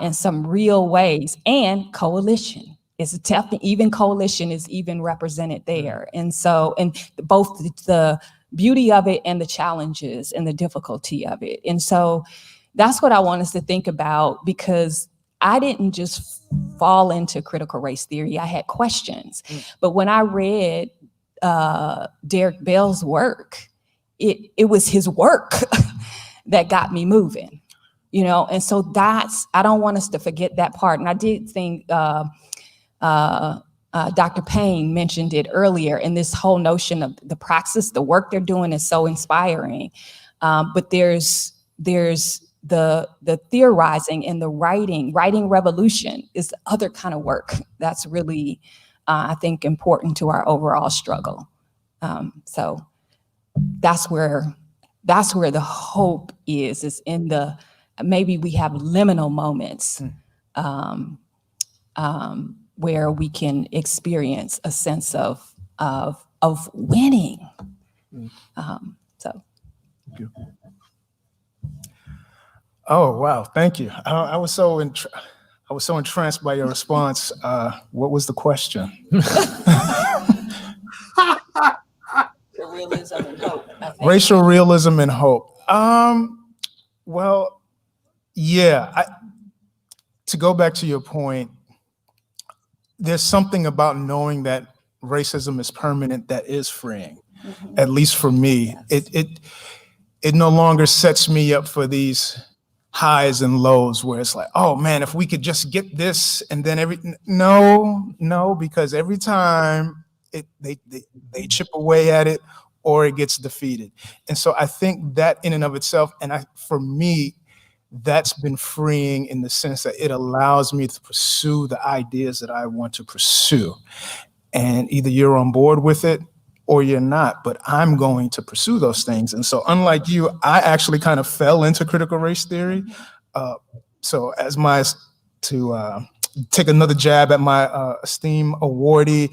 in some real ways. And coalition is even coalition is even represented there. And so, and both the beauty of it and the challenges and the difficulty of it. And so that's what I want us to think about, because I didn't just fall into critical race theory. I had questions. But when I read Derrick Bell's work, it was his work that got me moving, you know? And so I don't want us to forget that part. And I did think Dr. Payne mentioned it earlier, and this whole notion of the praxis, the work they're doing is so inspiring. But there's the theorizing and the writing revolution is the other kind of work that's really, I think, important to our overall struggle. So that's where the hope is in the, maybe we have liminal moments where we can experience a sense of winning. So. Thank you. Oh, wow. Thank you. I was so entranced by your response. What was the question? Realism and hope, I think. Racial realism and hope. Well, yeah. To go back to your point, there's something about knowing that racism is permanent that is freeing. Mm-hmm. At least for me, it no longer sets me up for these highs and lows where it's like, oh man, if we could just get this and then no, because every time they chip away at it or it gets defeated. And so I think that in and of itself, for me, that's been freeing in the sense that it allows me to pursue the ideas that I want to pursue. And either you're on board with it or you're not, but I'm going to pursue those things. And so unlike you, I actually kind of fell into critical race theory. So to take another jab at my esteemed awardee,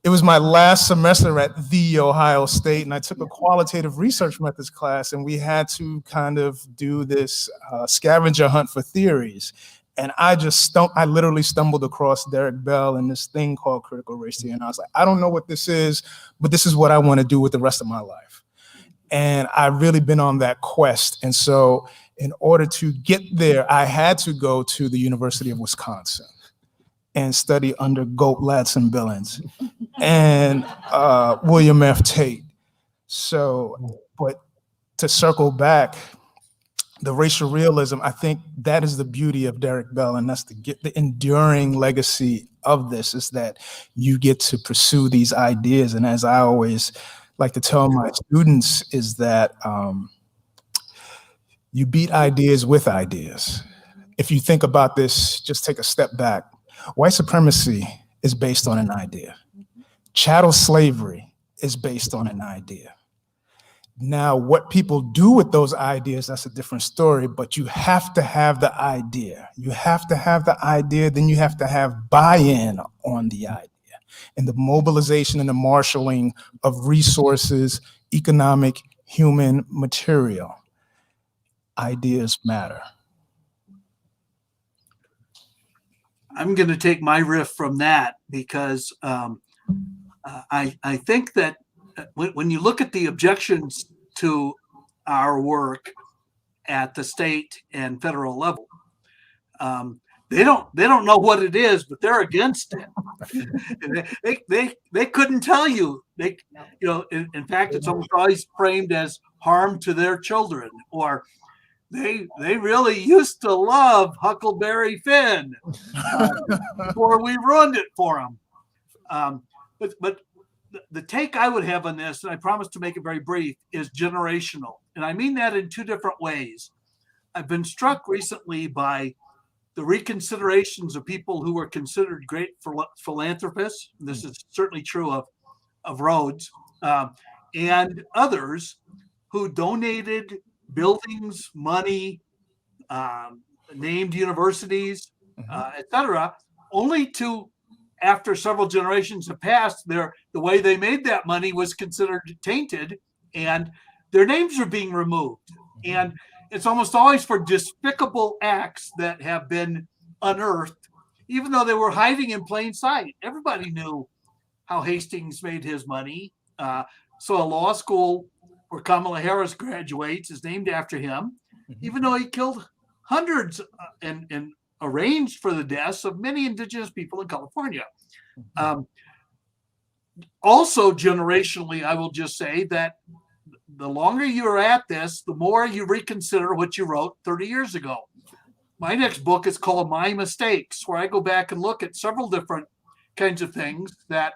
it was my last semester at The Ohio State, and I took a qualitative research methods class, and we had to kind of do this scavenger hunt for theories. And I literally stumbled across Derrick Bell and this thing called critical race theory. And I was like, I don't know what this is, but this is what I want to do with the rest of my life. And I've really been on that quest. And so in order to get there, I had to go to the University of Wisconsin and study under Gope, Ladson, Billings and William F. Tate. So, but to circle back, the racial realism, I think that is the beauty of Derrick Bell, and that's the enduring legacy of this, is that you get to pursue these ideas. And as I always like to tell my students, is that you beat ideas with ideas. If you think about this, just take a step back. White supremacy is based on an idea. Chattel slavery is based on an idea. Now, what people do with those ideas, that's a different story, but you have to have the idea. You have to have the idea, then you have to have buy-in on the idea. And the mobilization and the marshaling of resources, economic, human material. Ideas matter. I'm going to take my riff from that because I think that when you look at the objections to our work at the state and federal level, they don't know what it is, but they're against it. they couldn't tell you. In fact, it's almost always framed as harm to their children, or they really used to love Huckleberry Finn before we ruined it for them. But the take I would have on this, and I promise to make it very brief, is generational. And I mean that in two different ways. I've been struck recently by the reconsiderations of people who were considered great philanthropists. This is certainly true of Rhodes, and others who donated buildings, money, named universities, etc., only to, after several generations have passed, the way they made that money was considered tainted, and their names are being removed. And it's almost always for despicable acts that have been unearthed, even though they were hiding in plain sight. Everybody knew how Hastings made his money. So a law school where Kamala Harris graduates is named after him, even though he killed hundreds and arranged for the deaths of many indigenous people in California. Also, generationally, I will just say that the longer you're at this, the more you reconsider what you wrote 30 years ago. My next book is called My Mistakes, where I go back and look at several different kinds of things that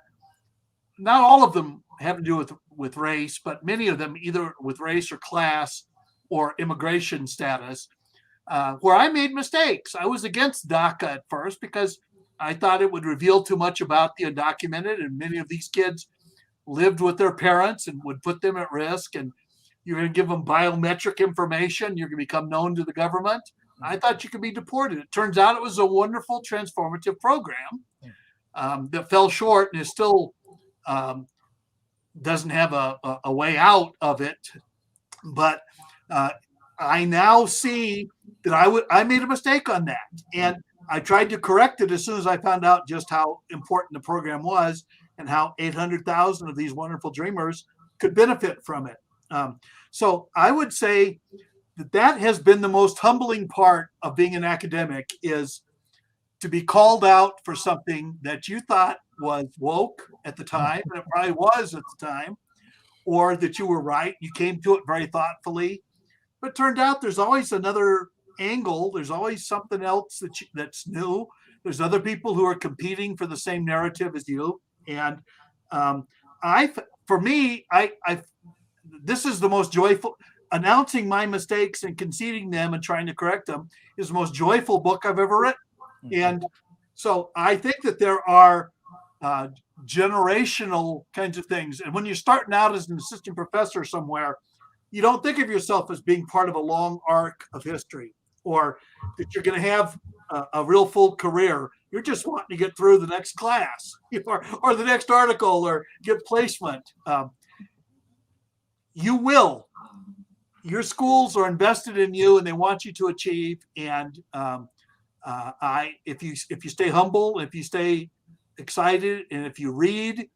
not all of them have to do with race, but many of them either with race or class or immigration status, where I made mistakes. I was against DACA at first because I thought it would reveal too much about the undocumented, and many of these kids lived with their parents and would put them at risk, and you're going to give them biometric information, you're going to become known to the government. I thought you could be deported. It turns out it was a wonderful transformative program that fell short and is still doesn't have a way out of it. But I now see that I made a mistake on that, and I tried to correct it as soon as I found out just how important the program was and how 800,000 of these wonderful dreamers could benefit from it. So I would say that has been the most humbling part of being an academic, is to be called out for something that you thought was woke at the time, and it probably was at the time, or that you were right, you came to it very thoughtfully. But it turned out there's always another angle. There's always something else that's new. There's other people who are competing for the same narrative as you. And this is the most joyful. Announcing my mistakes and conceding them and trying to correct them is the most joyful book I've ever written. And so I think that there are generational kinds of things. And when you're starting out as an assistant professor somewhere, you don't think of yourself as being part of a long arc of history, or that you're going to have a real full career. You're just wanting to get through the next class or the next article or get placement. You will. Your schools are invested in you, and they want you to achieve. And if you stay humble, if you stay excited, and if you read,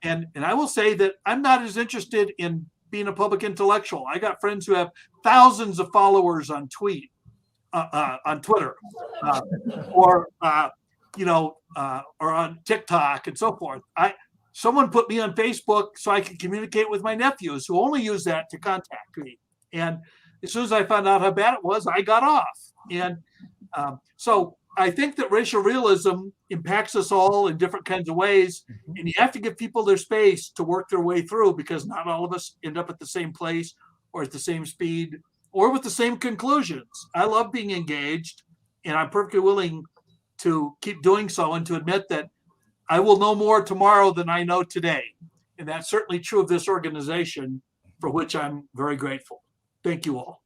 and I will say that I'm not as interested in being a public intellectual. I got friends who have thousands of followers on Twitter, or on TikTok and so forth. Someone put me on Facebook so I could communicate with my nephews, who only use that to contact me. And as soon as I found out how bad it was, I got off. And so I think that racial realism impacts us all in different kinds of ways. And you have to give people their space to work their way through, because not all of us end up at the same place or at the same speed or with the same conclusions. I love being engaged, and I'm perfectly willing to keep doing so, and to admit that I will know more tomorrow than I know today. And that's certainly true of this organization, for which I'm very grateful. Thank you all.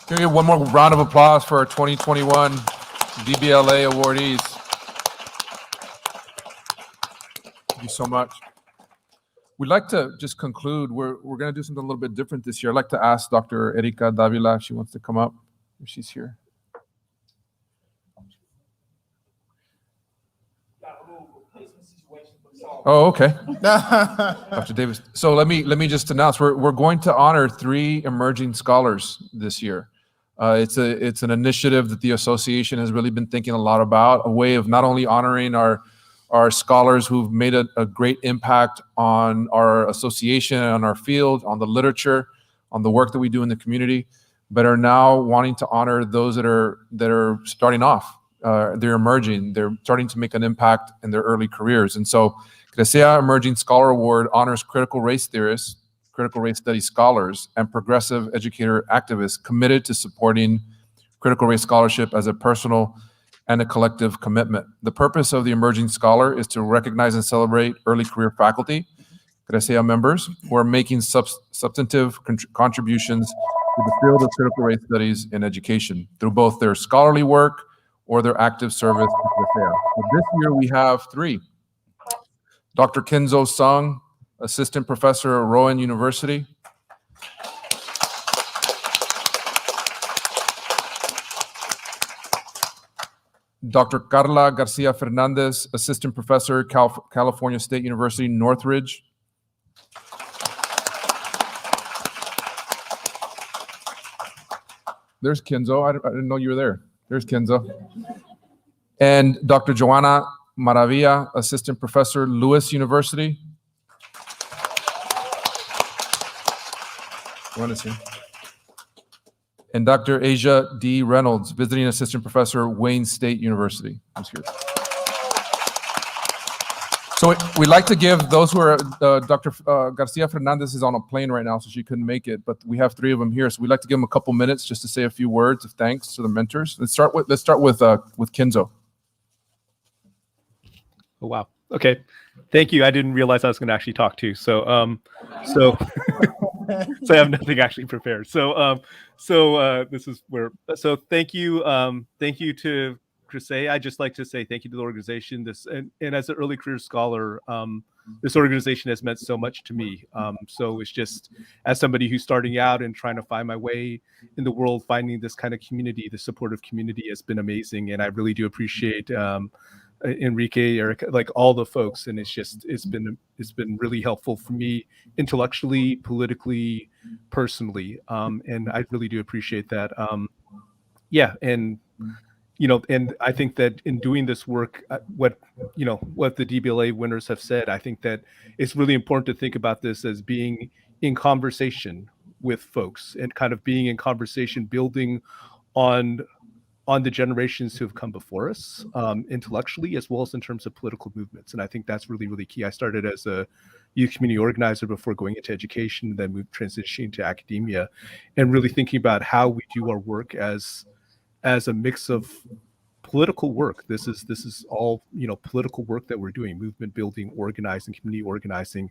Can we get one more round of applause for our 2021 DBLA awardees? Thank you so much. We'd like to just conclude. We're going to do something a little bit different this year. I'd like to ask Dr. Erika Davila if she wants to come up, if she's here. Oh, okay. Dr. Davis. So let me just announce we're going to honor 3 emerging scholars this year. It's an initiative that the association has really been thinking a lot about, a way of not only honoring our scholars who've made a great impact on our association, on our field, on the literature, on the work that we do in the community, but are now wanting to honor those that are starting off. They're emerging. They're starting to make an impact in their early careers. And so CRSEA Emerging Scholar Award honors critical race theorists, critical race studies scholars, and progressive educator activists committed to supporting critical race scholarship as a personal and a collective commitment. The purpose of the Emerging Scholar is to recognize and celebrate early career faculty, CRSEA members, who are making substantive contributions to the field of critical race studies in education through both their scholarly work or their active service to CRSEA. So this year we have 3. Dr. Kenzo Sung, Assistant Professor at Rowan University. Dr. Carla Garcia Fernandez, Assistant Professor, California State University, Northridge. There's Kenzo. I didn't know you were there. There's Kenzo. And Dr. Joanna Maravilla, Assistant Professor, Lewis University. And Dr. Asia D. Reynolds, Visiting Assistant Professor, Wayne State University. Who's here? So we'd like to give those who are, Dr. Garcia Fernandez is on a plane right now, so she couldn't make it, but we have 3 of them here. So we'd like to give them a couple minutes just to say a few words of thanks to the mentors. Let's start with Kenzo. Oh, wow. Okay. Thank you. I didn't realize I was going to actually talk too. So so I have nothing actually prepared. So this is where, so thank you to CRSEA. I'd just like to say thank you to the organization. And as an early career scholar, this organization has meant so much to me. So it's just, as somebody who's starting out and trying to find my way in the world, finding this kind of community, the supportive community has been amazing. And I really do appreciate Enrique, Eric, like all the folks, and it's been really helpful for me intellectually, politically, personally, and I really do appreciate that. And I think that in doing this work, what the DBLA winners have said, I think that it's really important to think about this as being in conversation with folks and kind of being in conversation, building on the generations who have come before us, intellectually, as well as in terms of political movements. And I think that's really, really key. I started as a youth community organizer before going into education, and then moved transitioning to academia, and really thinking about how we do our work as a mix of political work. This is all, political work that we're doing, movement building, organizing, community organizing,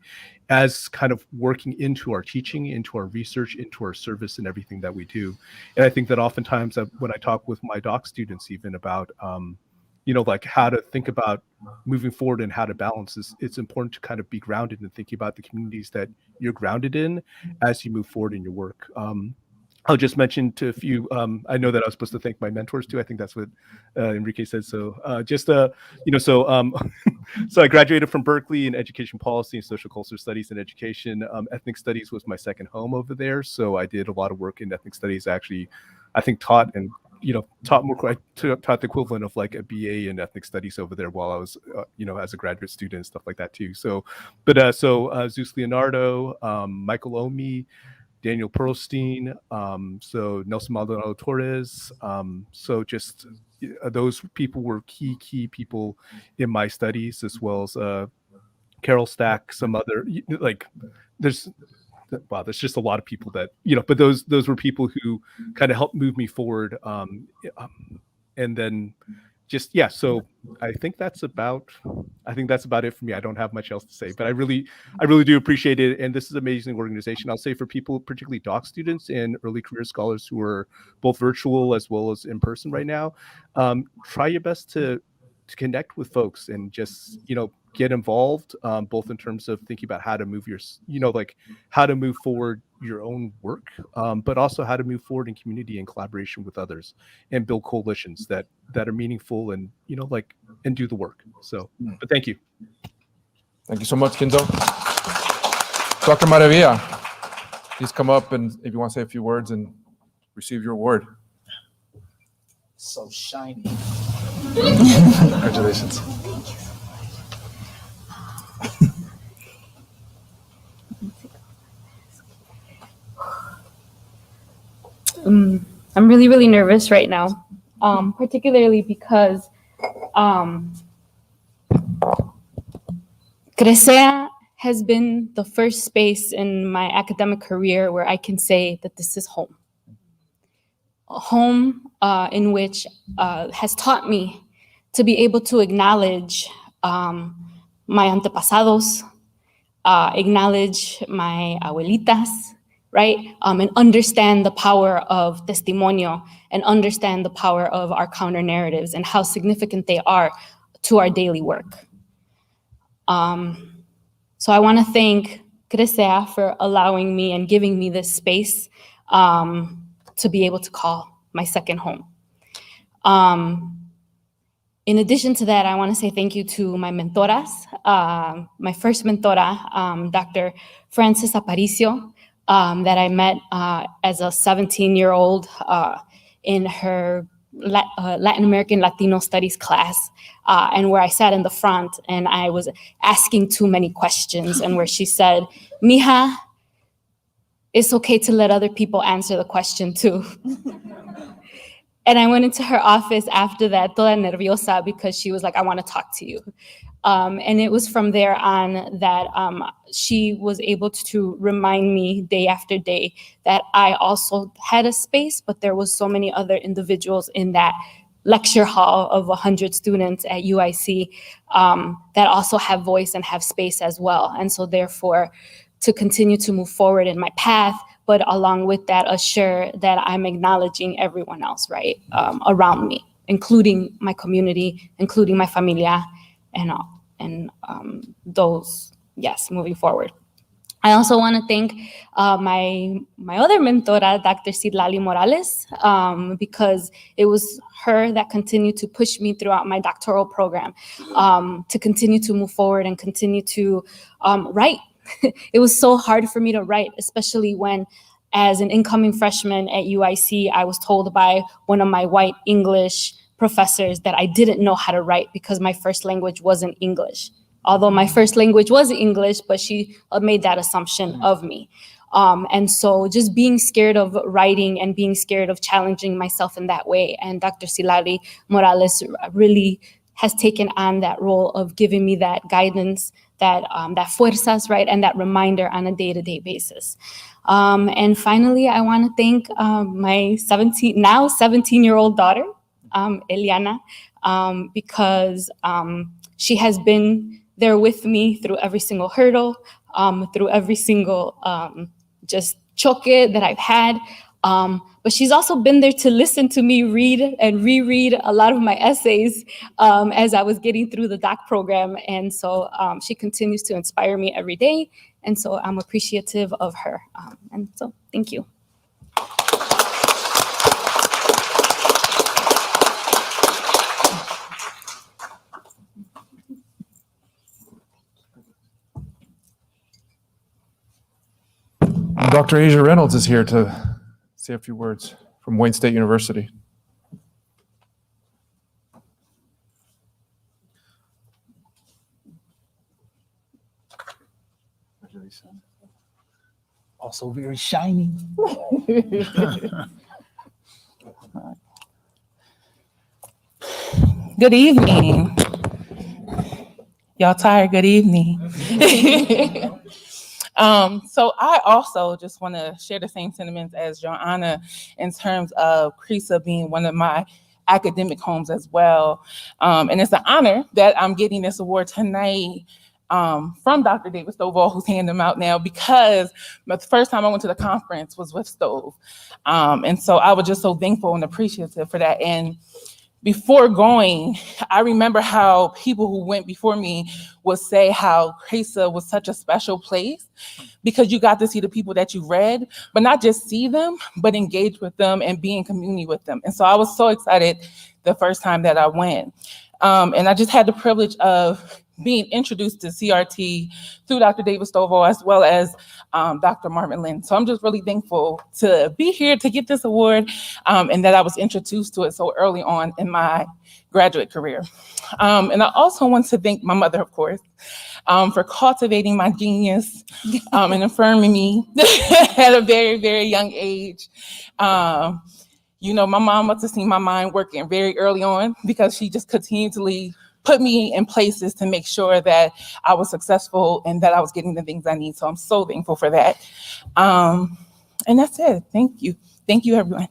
as kind of working into our teaching, into our research, into our service, and everything that we do. And I think that oftentimes when I talk with my doc students, even about, like how to think about moving forward and how to balance this, it's important to kind of be grounded and thinking about the communities that you're grounded in as you move forward in your work. I'll just mention to a few, I know that I was supposed to thank my mentors too. I think that's what Enrique said. So so I graduated from Berkeley in education policy and social culture studies and education. Ethnic studies was my second home over there. So I did a lot of work in ethnic studies, actually, I think taught the equivalent of like a BA in ethnic studies over there while I was, as a graduate student and stuff like that too. So Zeus Leonardo, Michael Omi, Daniel Perlstein, so Nelson Maldonado Torres. So just those people were key people in my studies, as well as Carol Stack, some other, there's just a lot of people that, but those were people who kind of helped move me forward. And then so I think that's about it for me. I don't have much else to say, but I really do appreciate it. And this is an amazing organization. I'll say for people, particularly doc students and early career scholars who are both virtual as well as in person right now, try your best to connect with folks and just, get involved, both in terms of thinking about how to move how to move forward your own work, but also how to move forward in community and collaboration with others and build coalitions that are meaningful and, and do the work. So, but thank you. Thank you so much, Kinzo. Dr. Maravilla, please come up and if you want to say a few words and receive your award. So shiny. Congratulations. I'm really, really nervous right now, particularly because CRSEA has been the first space in my academic career where I can say that this is home. A home in which has taught me to be able to acknowledge my antepasados, acknowledge my abuelitas, right? And understand the power of testimonio and understand the power of our counter narratives and how significant they are to our daily work. So I want to thank CRSEA for allowing me and giving me this space to be able to call my second home. In addition to that, I want to say thank you to my mentoras. My first mentora, Dr. Frances Aparicio, that I met as a 17-year-old in her Latin American Latino Studies class, and where I sat in the front and I was asking too many questions, and where she said, "Mija, it's okay to let other people answer the question too." And I went into her office after that, toda nerviosa, because she was like, "I want to talk to you." And it was from there on that she was able to remind me day after day that I also had a space, but there was so many other individuals in that lecture hall of 100 students at UIC that also have voice and have space as well. And so therefore, to continue to move forward in my path, but along with that, assure that I'm acknowledging everyone else, right, around me, including my community, including my familia, and those, yes, moving forward. I also want to thank my other mentora, Dr. Citlali Morales, because it was her that continued to push me throughout my doctoral program to continue to move forward and continue to write. It was so hard for me to write, especially when, as an incoming freshman at UIC, I was told by one of my white English professors that I didn't know how to write because my first language wasn't English. Although my first language was English, but she made that assumption of me. And so just being scared of writing and being scared of challenging myself in that way. And Dr. Citlali Morales really has taken on that role of giving me that guidance, that fuerzas, right, and that reminder on a day-to-day basis. And finally, I want to thank my 17-year-old daughter, Eliana, because she has been there with me through every single hurdle, through every single just choque that I've had. But she's also been there to listen to me read and reread a lot of my essays as I was getting through the doc program. And so she continues to inspire me every day. And so I'm appreciative of her. And so thank you. Dr. Asia Reynolds is here to say a few words from Wayne State University. Also very shiny. Good evening. Y'all tired? Good evening. So I also just want to share the same sentiments as Joanna in terms of CRSEA being one of my academic homes as well. And it's an honor that I'm getting this award tonight from Dr. David Stovall, who's handing them out now, because the first time I went to the conference was with Stove. And so I was just so thankful and appreciative for that. And before going, I remember how people who went before me would say how CRSEA was such a special place because you got to see the people that you read, but not just see them, but engage with them and be in community with them. And so I was so excited the first time that I went. And I just had the privilege of being introduced to CRT through Dr. David Stovall as well as Dr. Marvin Lynn. So I'm just really thankful to be here to get this award and that I was introduced to it so early on in my graduate career. And I also want to thank my mother, of course, for cultivating my genius and affirming me at a very, very young age. You know, my mom must have seen my mind working very early on because she just continually put me in places to make sure that I was successful and that I was getting the things I need. So I'm so thankful for that. And that's it. Thank you. Thank you, everyone.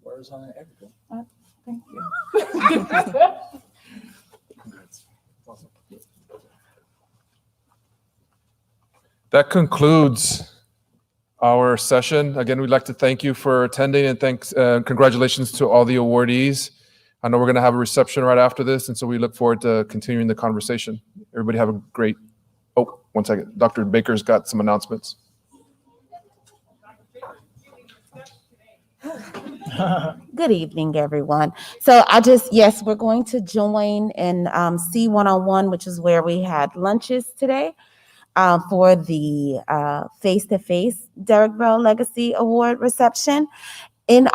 Words on everything. Thank you. That concludes our session. Again, we'd like to thank you for attending and congratulations to all the awardees. I know we're going to have a reception right after this, and so we look forward to continuing the conversation. Everybody have a great, oh, one second. Dr. Baker's got some announcements. Good evening, everyone. So yes, we're going to join in C101, which is where we had lunches today for the face-to-face Derrick Bell Legacy Award reception. To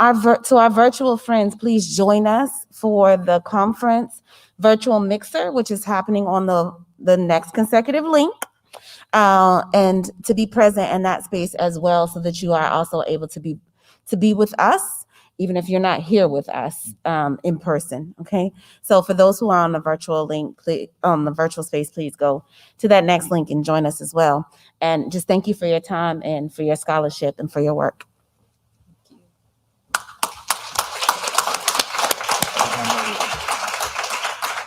our virtual friends, please join us for the conference virtual mixer, which is happening on the next consecutive link. And to be present in that space as well, so that you are also able to be with us, even if you're not here with us in person. Okay. So for those who are on the virtual link, please, on the virtual space, please go to that next link and join us as well. And just thank you for your time and for your scholarship and for your work.